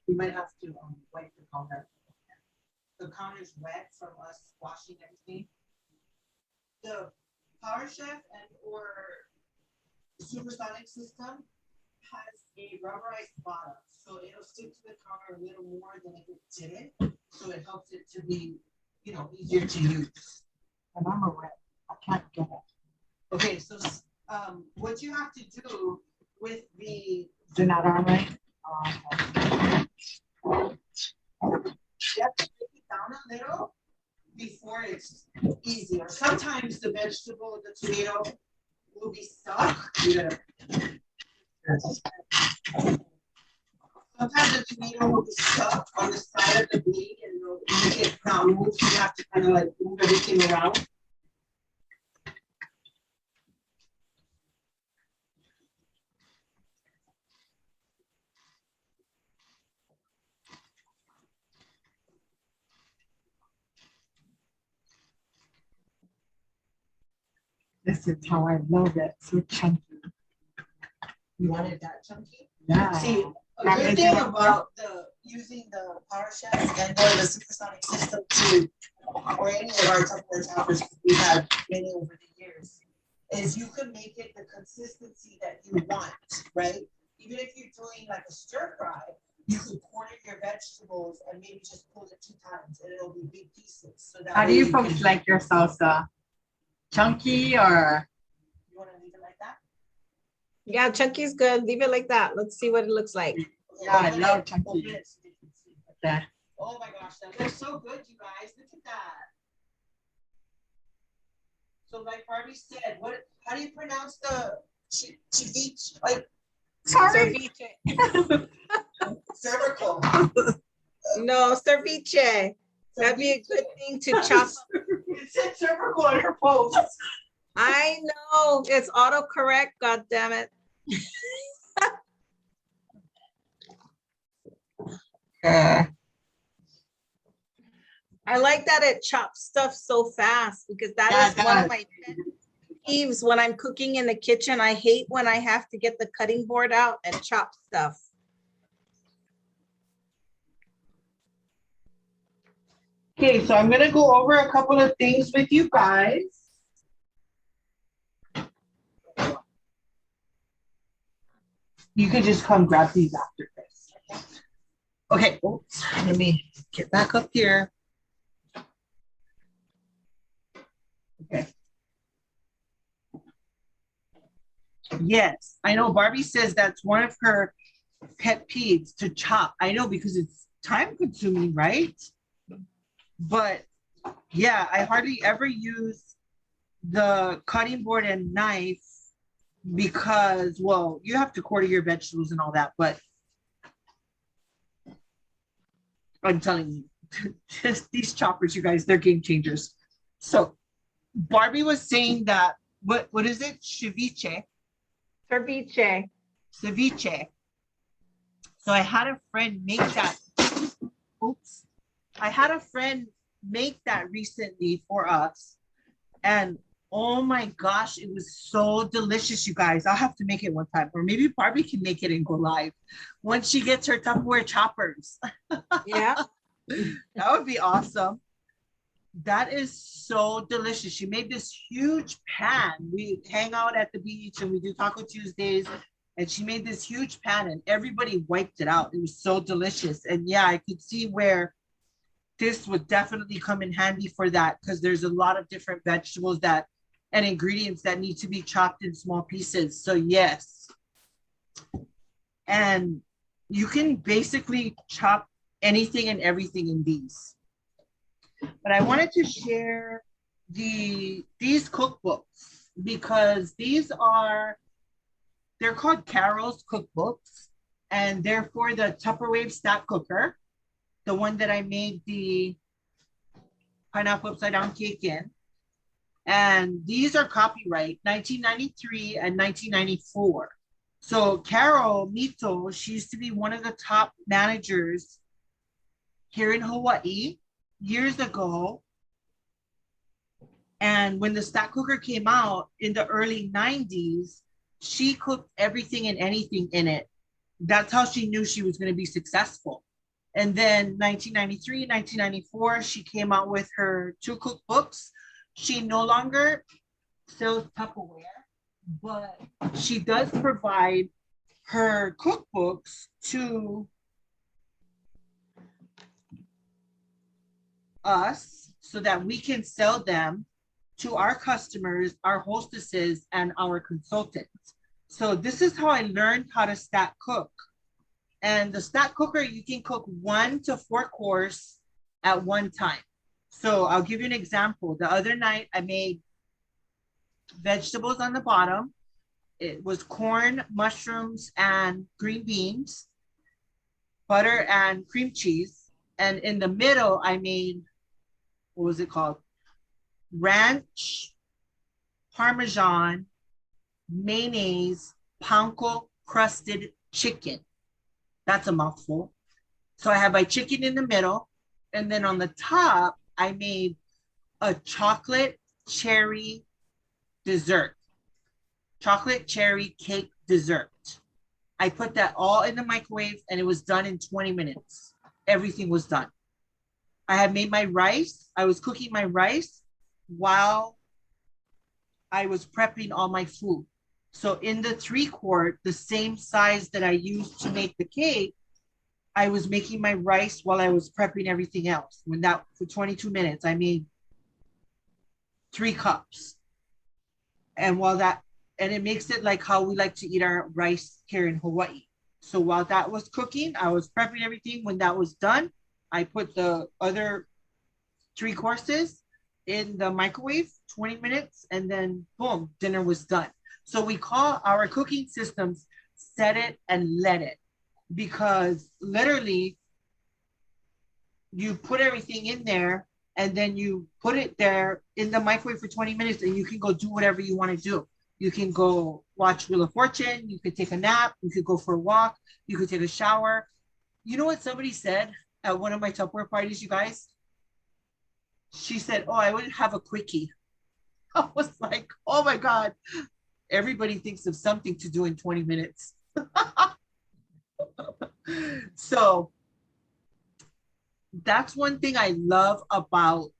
You might have to wipe the counter. The counter's wet from us washing everything. The Power Chef and or supersonic system has a rubberized bottom, so it'll stick to the counter a little more than if it didn't. So it helps it to be, you know, easier to use. And I'm a red. I can't get it. Okay, so what you have to do with the Is it not all right? you have to break it down a little before it's easier. Sometimes the vegetable, the tomato, will be stuck. Sometimes the tomato will be stuck on the side of the blade and it'll make it not move. So you have to kind of like move everything around. This is how I love it. So chunky. You want it that chunky? Yeah. See, a good thing about using the Power Chef and or the supersonic system too, or any of our Tupperware toppers we've had many over the years, is you can make it the consistency that you want, right? Even if you're doing like a stir fry, you can quarter your vegetables and maybe just pull it 2 times and it'll be big pieces. So that How do way you folks can- like your salsa? Chunky or? You want to leave it like that? Yeah, chunky's good. Leave it like that. Let's see what it looks like. Yeah, I Open love it, chunky. open it so you can see. That. Oh my gosh, that looks so good, you guys. Look at that. So like Barbie said, how do you pronounce the ceviche? Like Sorry. Ceviche. cervical. No, ceviche. That'd be a good thing to chop. It said cervical on her post. I know, it's autocorrect, god damn it. I like that it chops stuff so fast because that Yeah, is it one of does. my pet peeves when I'm cooking in the kitchen. I hate when I have to get the cutting board out and chop stuff. Okay, so I'm gonna go over a couple of things with you guys. You can just come grab these after this. Okay, oops, let me get back up here. Okay. Yes, I know Barbie says that's one of her pet peeves to chop. I know because it's time consuming, right? But yeah, I hardly ever use the cutting board and knife because, well, you have to quarter your vegetables and all that, but I'm telling you, just these choppers, you guys, they're game changers. So Barbie was saying that, what is it? Ceviche. Ceviche. Ceviche. So I had a friend make that. Oops. I had a friend make that recently for us. And oh my gosh, it was so delicious, you guys. I'll have to make it one time. Or maybe Barbie can make it and go live once she gets her Tupperware choppers. Yeah. That would be awesome. That is so delicious. She made this huge pan. We hang out at the beach and we do Taco Tuesdays. And she made this huge pan and everybody wiped it out. It was so delicious. And yeah, I could see where this would definitely come in handy for that because there's a lot of different vegetables that and ingredients that need to be chopped in small pieces. So yes. And you can basically chop anything and everything in these. But I wanted to share these cookbooks because they're called Carol's cookbooks and they're for the TupperWave stack cooker, the one that I made the pineapple upside down cake in. And these are copyright 1993 and 1994. So Carol Mito, she used to be one of the top managers here in Hawaii years ago. And when the stack cooker came out in the early 90s, she cooked everything and anything in it. That's how she knew she was going to be successful. And then 1993, 1994, she came out with her 2 cookbooks. She no longer sells Tupperware, but she does provide her cookbooks to us so that we can sell them to our customers, our hostesses, and our consultants. So this is how I learned how to stack cook. And the stack cooker, you can cook 1 to 4 course at one time. So I'll give you an example. The other night I made vegetables on the bottom. It was corn, mushrooms, and green beans, butter and cream cheese. And in the middle, I made, what was it called? Ranch, Parmesan, mayonnaise, panko crusted chicken. That's a mouthful. So I have my chicken in the middle. And then on the top, I made a chocolate cherry dessert. Chocolate cherry cake dessert. I put that all in the microwave and it was done in 20 minutes. Everything was done. I had made my rice. I was cooking my rice while I was prepping all my food. So in the 3-quart, the same size that I used to make the cake, I was making my rice while I was prepping everything else. When that for 22 minutes, I made 3 cups. And it makes it like how we like to eat our rice here in Hawaii. So while that was cooking, I was prepping everything. When that was done, I put the other 3 courses in the microwave, 20 minutes, and then boom, dinner was done. So we call our cooking systems set it and let it, because literally you put everything in there and then you put it there in the microwave for 20 minutes and you can go do whatever you want to do. You can go watch Wheel of Fortune, you could take a nap, you could go for a walk, you could take a shower. You know what somebody said at one of my Tupperware parties, you guys? She said, oh, I would have a quickie. I was like, oh my God. Everybody thinks of something to do in 20 minutes. So that's one thing I love about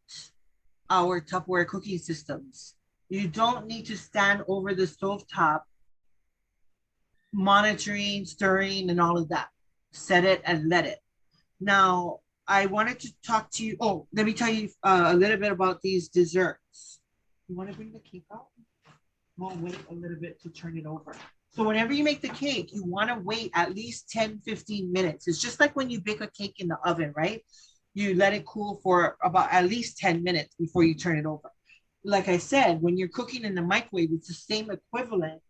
our Tupperware cooking systems. You don't need to stand over the stovetop monitoring, stirring, and all of that. Set it and let it. Now, I wanted to talk to you. Oh, let me tell you a little bit about these desserts. You want to bring the cake out? We'll wait a little bit to turn it over. So whenever you make the cake, you want to wait at least 10, 15 minutes. It's just like when you bake a cake in the oven, right? You let it cool for about at least 10 minutes before you turn it over. Like I said, when you're cooking in the microwave, it's the same equivalent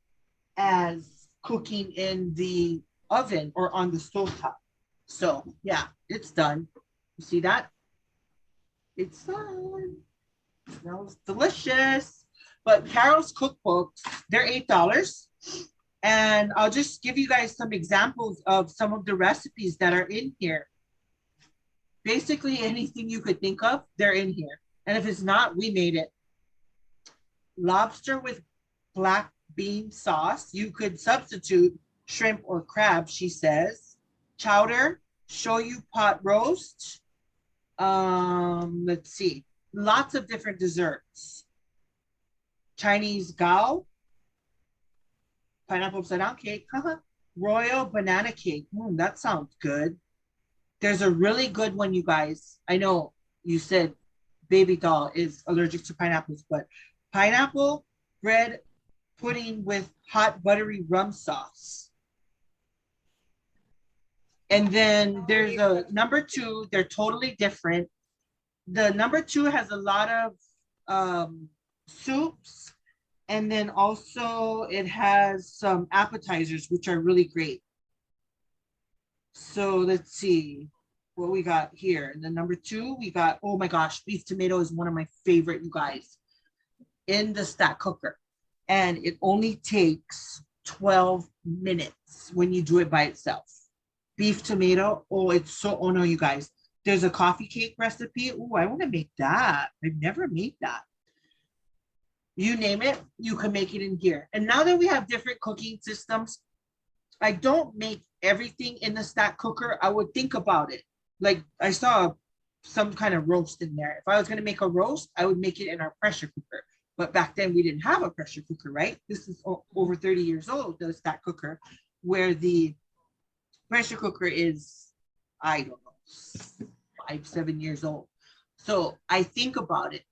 as cooking in the oven or on the stovetop. So yeah, it's done. You see that? It's done. It smells delicious. But Carol's cookbooks, they're $8. And I'll just give you guys some examples of some of the recipes that are in here. basically anything you could think of, they're in here. And if it's not, we made it. Lobster with black bean sauce. You could substitute shrimp or crab, she says. Chowder, shoyu pot roast. Let's see. Lots of different desserts. Chinese gao, pineapple upside down cake, royal banana cake. That sounds good. There's a really good one, you guys. I know you said baby doll is allergic to pineapples, but pineapple bread pudding with hot buttery rum sauce. And then there's a number two. They're totally different. The number two has a lot of soups. And then also it has some appetizers, which are really great. So let's see what we got here. And then number two, we got, oh my gosh, beef tomato is one of my favorite, you guys, in the stack cooker. And it only takes 12 minutes when you do it by itself. Beef tomato, oh, it's so, oh no, you guys. There's a coffee cake recipe. Oh, I want to make that. I've never made that. You name it, you can make it in here. And now that we have different cooking systems, I don't make everything in the stack cooker. I would think about it. Like I saw some kind of roast in there. If I was going to make a roast, I would make it in our pressure cooker. But back then we didn't have a pressure cooker, right? This is over 30 years old, the stack cooker, where the pressure cooker is, I don't know, 5-7 years old. So I think about it.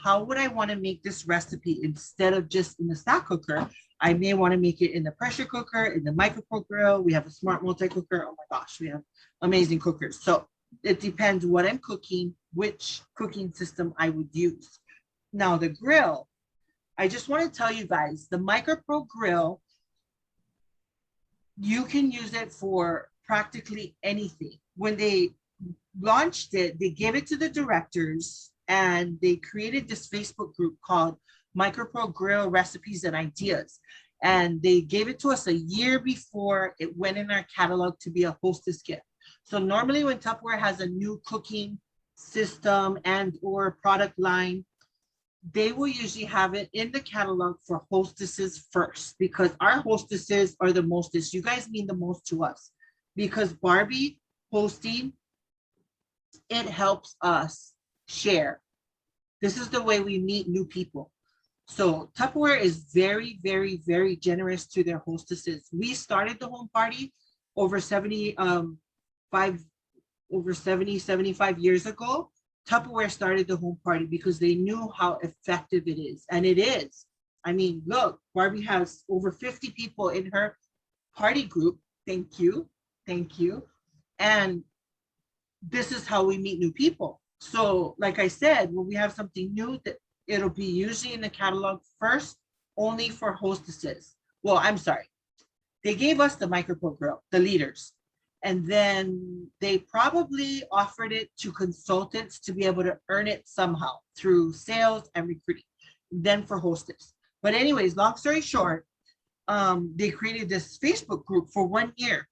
How would I want to make this recipe instead of just in the stack cooker? I may want to make it in the pressure cooker, in the MicroPro Grill. We have a smart multi-cooker. Oh my gosh, we have amazing cookers. So it depends what I'm cooking, which cooking system I would use. Now the grill, I just want to tell you guys, the MicroPro Grill, you can use it for practically anything. When they launched it, they gave it to the directors and they created this Facebook group called MicroPro Grill Recipes and Ideas. And they gave it to us a year before it went in our catalog to be a hostess gift. So normally when Tupperware has a new cooking system and or product line, they will usually have it in the catalog for hostesses first, because our hostesses are the mostest. You guys mean the most to us, because Barbie hosting, it helps us share. This is the way we meet new people. So Tupperware is very, very, very generous to their hostesses. We started the home party over 75 years ago. Tupperware started the home party because they knew how effective it is. And it is. I mean, look, Barbie has over 50 people in her party group. Thank you. Thank you. And this is how we meet new people. So like I said, when we have something new, that it'll be usually in the catalog first, only for hostesses. Well, I'm sorry. They gave us the MicroPro Grill, the leaders. And then they probably offered it to consultants to be able to earn it somehow through sales and recruiting, then for hostess. But anyways, long story short, they created this Facebook group for 1 year.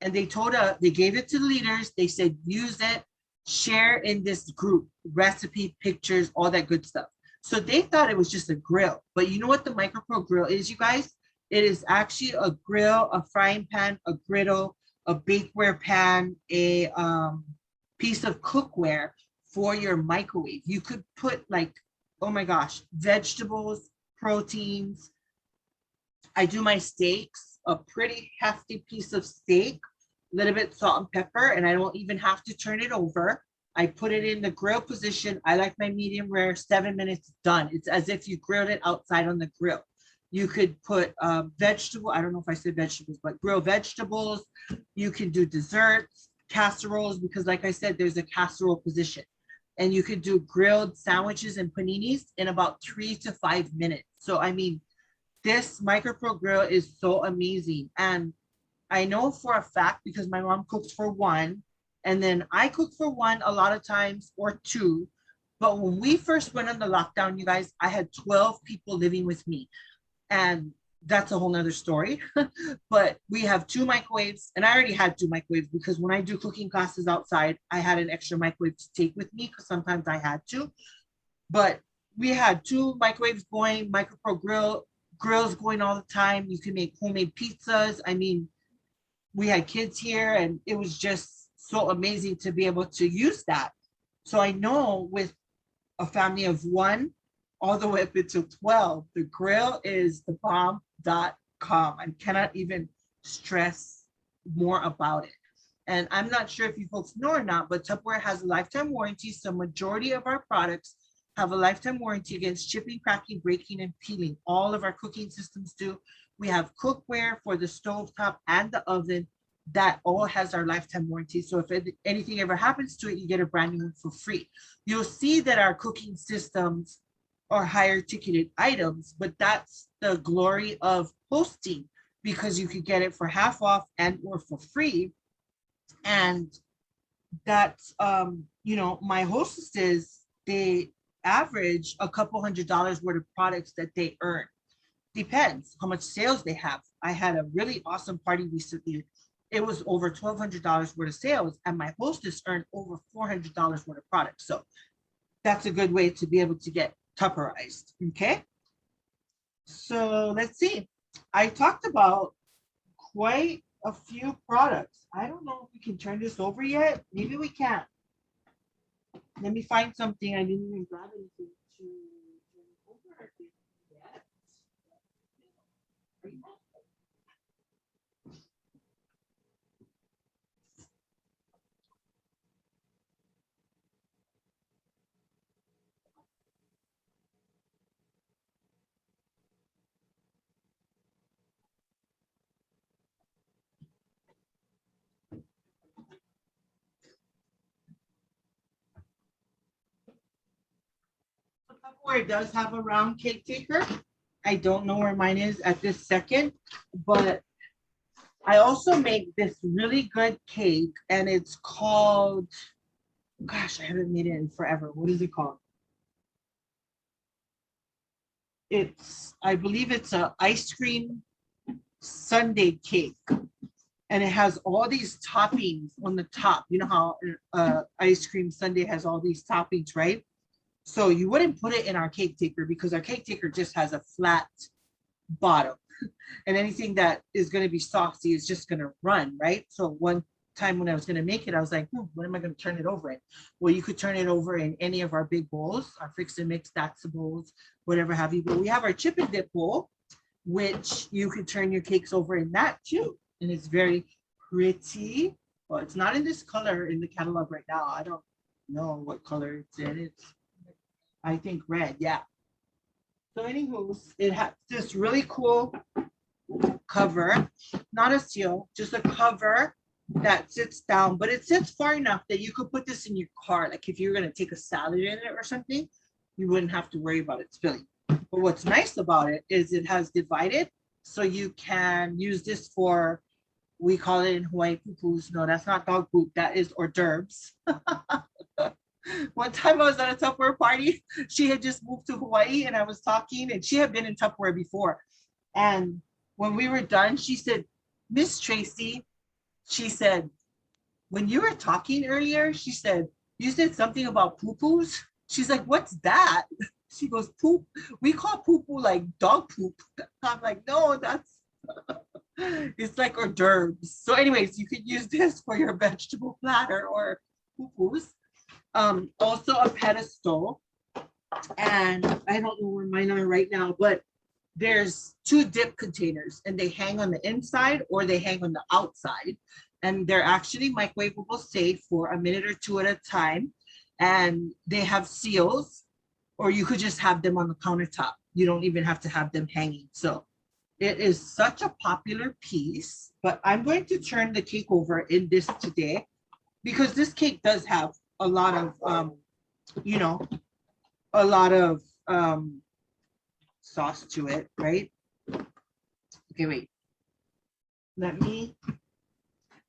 And they told us, they gave it to the leaders. They said, use it, share in this group, recipe, pictures, all that good stuff. So they thought it was just a grill. But you know what the MicroPro Grill is, you guys? It is actually a grill, a frying pan, a griddle, a bakeware pan, a piece of cookware for your microwave. You could put like, oh my gosh, vegetables, proteins. I do my steaks, a pretty hefty piece of steak, a little bit salt and pepper, and I don't even have to turn it over. I put it in the grill position. I like my medium rare, 7 minutes, done. It's as if you grilled it outside on the grill. You could put vegetable, I don't know if I said vegetables, but grill vegetables. You can do desserts, casseroles, because like I said, there's a casserole position. And you could do grilled sandwiches and paninis in about 3 to 5 minutes. So, I mean, this MicroPro Grill is so amazing. And I know for a fact, because my mom cooks for one, and then I cook for one a lot of times, or two. But when we first went on the lockdown, you guys, I had 12 people living with me. And that's a whole nother story. But we have 2 microwaves, and I already had 2 microwaves because when I do cooking classes outside, I had an extra microwave to take with me because sometimes I had to. But we had 2 microwaves going, MicroPro grills going all the time. You can make homemade pizzas. I mean, we had kids here, and it was just so amazing to be able to use that. So I know with a family of 1 all the way up until 12, the grill is the bomb.com. I cannot even stress more about it. And I'm not sure if you folks know or not, but Tupperware has a lifetime warranty. So majority of our products have a lifetime warranty against chipping, cracking, breaking, and peeling. All of our cooking systems do. We have cookware for the stovetop and the oven. That all has our lifetime warranty. So if anything ever happens to it, you get a brand new one for free. You'll see that our cooking systems are higher ticketed items, but that's the glory of hosting because you could get it for half off and or for free. And that's my hostesses, they average a couple $100s worth of products that they earn. Depends how much sales they have. I had a really awesome party recently. It was over $1,200 worth of sales, and my hostess earned over $400 worth of products. So that's a good way to be able to get Tupperized. Okay. So let's see. I talked about quite a few products. I don't know if we can turn this over yet. Maybe we can. Let me find something. I didn't even grab anything to turn over yet. Tupperware does have a round cake taker. I don't know where mine is at this second, but I also make this really good cake, and it's called, gosh, I haven't made it in forever. What is it called? I believe it's a ice cream sundae cake. And it has all these toppings on the top. You know how ice cream sundae has all these toppings, right? So you wouldn't put it in our cake taker because our cake taker just has a flat bottom. And anything that is going to be saucy is just going to run, right? So one time when I was going to make it, I was like, what am I going to turn it over in? Well, you could turn it over in any of our big bowls, our fix and mix, that's bowls, whatever have you. But we have our chip and dip bowl, which you could turn your cakes over in that too. And it's very pretty. Well, it's not in this color in the catalog right now. I don't know what color it's in. It's, I think, red. Yeah. So anywho, it has this really cool cover, not a seal, just a cover that sits down, but it sits far enough that you could put this in your car. Like if you're going to take a salad in it or something, you wouldn't have to worry about it spilling. But what's nice about it is it has divided. So you can use this for, we call it in Hawaii poo-poos. No, that's not dog poop. That is hors d'oeuvres. One time I was at a Tupperware party. She had just moved to Hawaii and I was talking, and she had been in Tupperware before. And when we were done, she said, Miss Tracy, she said, when you were talking earlier, she said, you said something about poo-poos. She's like, what's that? She goes, poop. We call poo-poo like dog poop. I'm like, no, that's, it's like hors d'oeuvres. So anyways, you could use this for your vegetable platter or poo-poos. Also a pedestal, and I don't know where mine are right now, but there's 2 dip containers, and they hang on the inside or they hang on the outside, and they're actually microwavable safe for a minute or 2 at a time, and they have seals, or you could just have them on the countertop. You don't even have to have them hanging. So it is such a popular piece, but I'm going to turn the cake over in this today because this cake does have a lot of, a lot of sauce to it, right? Okay, wait. Let me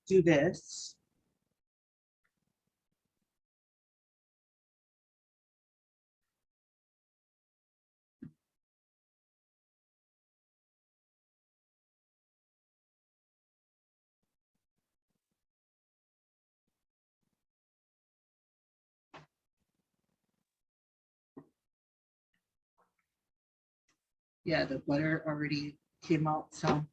do this. Yeah, the butter already came out, so.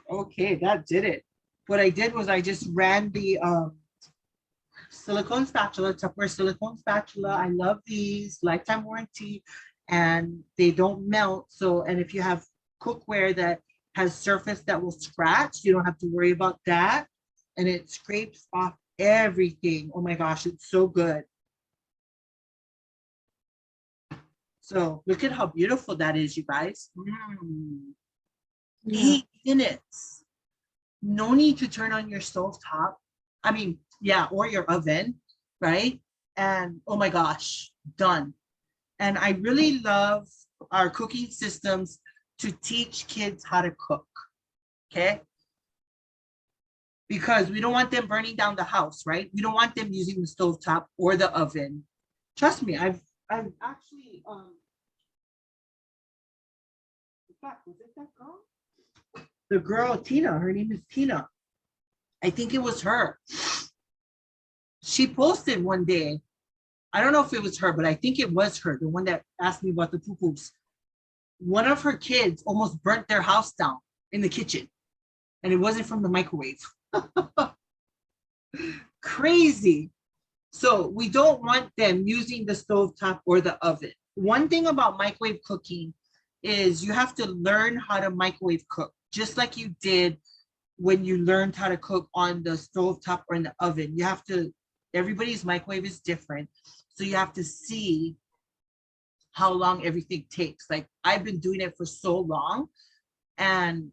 Okay, that did it. What I did was I just ran the silicone spatula, Tupperware silicone spatula. I love these, lifetime warranty, and they don't melt. So, and if you have cookware that has surface that will scratch, you don't have to worry about that. And it scrapes off everything. Oh my gosh, it's so good. So look at how beautiful that is, you guys. 8 minutes. No need to turn on your stove top. I mean, yeah, or your oven, right? And oh my gosh, done. And I really love our cooking systems to teach kids how to cook, okay? Because we don't want them burning down the house, right? We don't want them using the stove top or the oven. Trust me, I've actually in fact, was it that girl? The girl, Tina, her name is Tina. I think it was her. She posted one day. I don't know if it was her, but I think it was her, the one that asked me about the poo-poos. One of her kids almost burnt their house down in the kitchen, and it wasn't from the microwave. Crazy. So we don't want them using the stovetop or the oven. One thing about microwave cooking is you have to learn how to microwave cook, just like you did when you learned how to cook on the stovetop or in the oven. You have to, everybody's microwave is different. So you have to see how long everything takes. Like I've been doing it for so long, and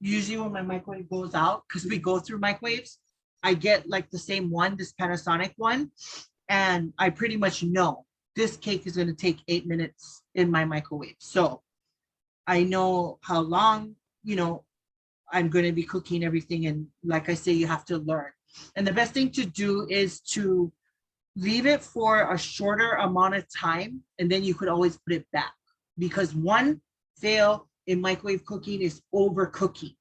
usually when my microwave goes out, because we go through microwaves, I get like the same one, this Panasonic one, and I pretty much know this cake is going to take 8 minutes in my microwave. So I know how long, I'm going to be cooking everything. And like I say, you have to learn. And the best thing to do is to leave it for a shorter amount of time, and then you could always put it back. Because one fail in microwave cooking is overcooking.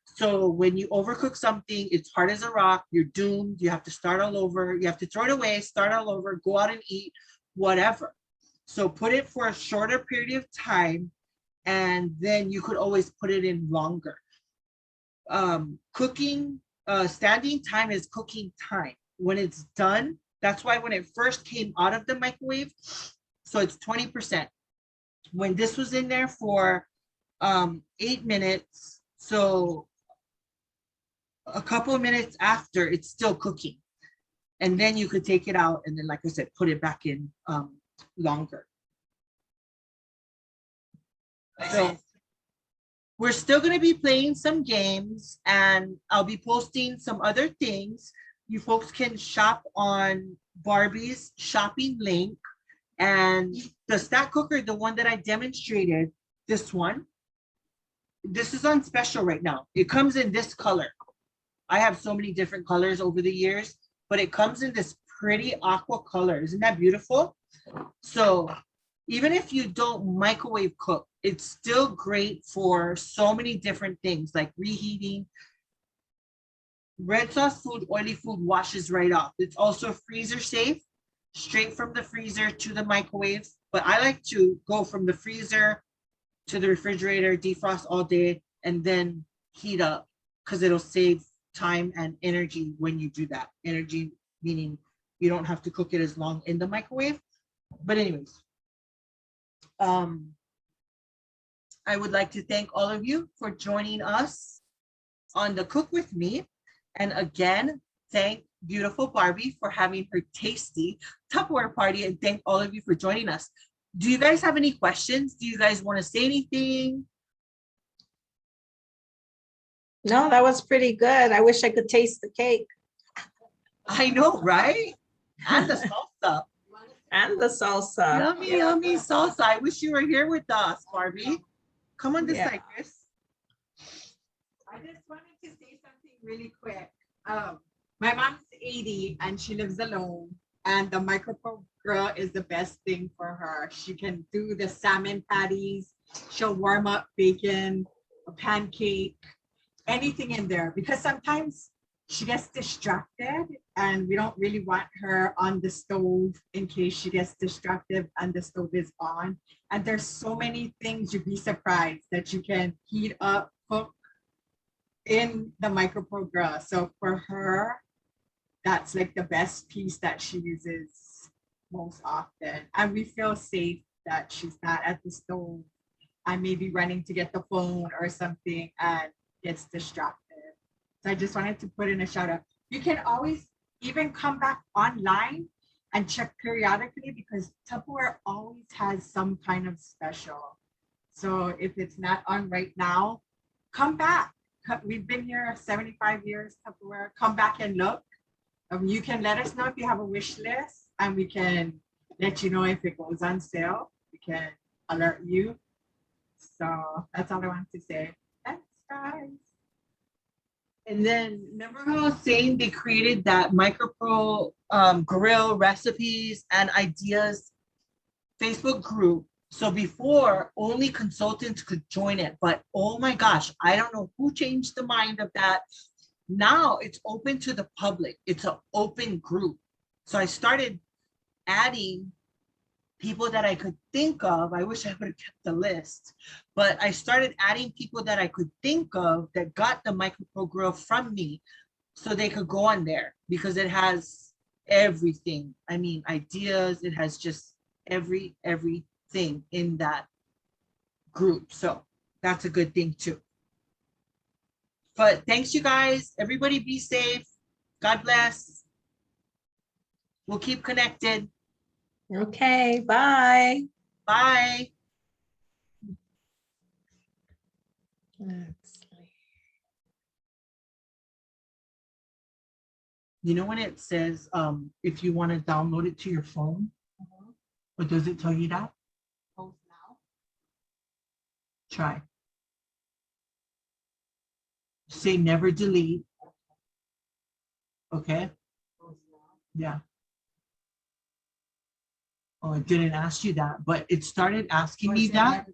So when you overcook something, it's hard as a rock, you're doomed, you have to start all over, you have to throw it away, start all over, go out and eat, whatever. So put it for a shorter period of time, and then you could always put it in longer. Cooking, standing time is cooking time. When it's done, that's why when it first came out of the microwave, so it's 20%. When this was in there for 8 minutes, so a couple of minutes after, it's still cooking. And then you could take it out and then, like I said, put it back in longer. So we're still going to be playing some games, and I'll be posting some other things. You folks can shop on Barbie's shopping link, and the stack cooker, the one that I demonstrated, this one, this is on special right now. It comes in this color. I have so many different colors over the years, but it comes in this pretty aqua color. Isn't that beautiful? So even if you don't microwave cook, it's still great for so many different things like reheating. Red sauce food, oily food washes right off. It's also freezer safe, straight from the freezer to the microwave. But I like to go from the freezer to the refrigerator, defrost all day, and then heat up, because it'll save time and energy when you do that. Energy meaning you don't have to cook it as long in the microwave. But anyways, I would like to thank all of you for joining us on the Cook With Me. And again, thank beautiful Barbie for having her tasty Tupperware party, and thank all of you for joining us. Do you guys have any questions? Do you guys want to say anything? No, that was pretty good. I wish I could taste the cake. I know, right? And the salsa. And the salsa. Yummy, yummy salsa. I wish you were here with us, Barbie. Come on this Yeah. side, Chris. I just wanted to say something really quick. My mom's 80 and she lives alone, and the MicroPro Grill is the best thing for her. She can do the salmon patties. She'll warm up bacon, a pancake, anything in there. Because sometimes she gets distracted, and we don't really want her on the stove in case she gets distracted and the stove is on. And there's so many things you'd be surprised that you can heat up, cook in the MicroPro Grill. So for her, that's like the best piece that she uses most often. And we feel safe that she's not at the stove and maybe running to get the phone or something and gets distracted. So I just wanted to put in a shout out. You can always even come back online and check periodically because Tupperware always has some kind of special. So if it's not on right now, come back. We've been here 75 years, Tupperware. Come back and look. You can let us know if you have a wish list and we can let you know if it goes on sale. We can alert you. So that's all I want to say. Thanks, guys. And then remember how I was saying they created that MicroPro Grill recipes and ideas Facebook group. So before only consultants could join it, but oh my gosh, I don't know who changed the mind of that. Now it's open to the public. It's an open group. So I started adding people that I could think of. I wish I would have kept the list, but I started adding people that I could think of that got the MicroPro Grill from me so they could go on there because it has everything. I mean, ideas, it has just everything in that group. So that's a good thing too. But thanks you guys. Everybody be safe. God bless. We'll keep connected. Okay, bye. Bye. Let's see. You know when it says if you want to download it to your phone, or does it tell you that? Post now. Try. Say never delete. Okay. Yeah. Oh, it didn't ask you that, but it started asking me that.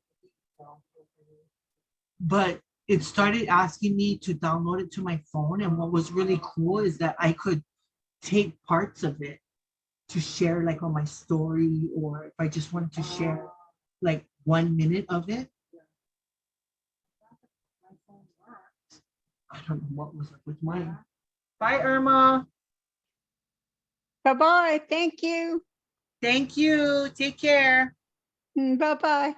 But it started asking me to download it to my phone. And what was really cool is that I could take parts of it to share like on my story, or if I just wanted to share like 1 minute of it. I don't know what was up with mine. Bye, Irma. Bye-bye. Thank you. Thank you. Take care. Bye-bye.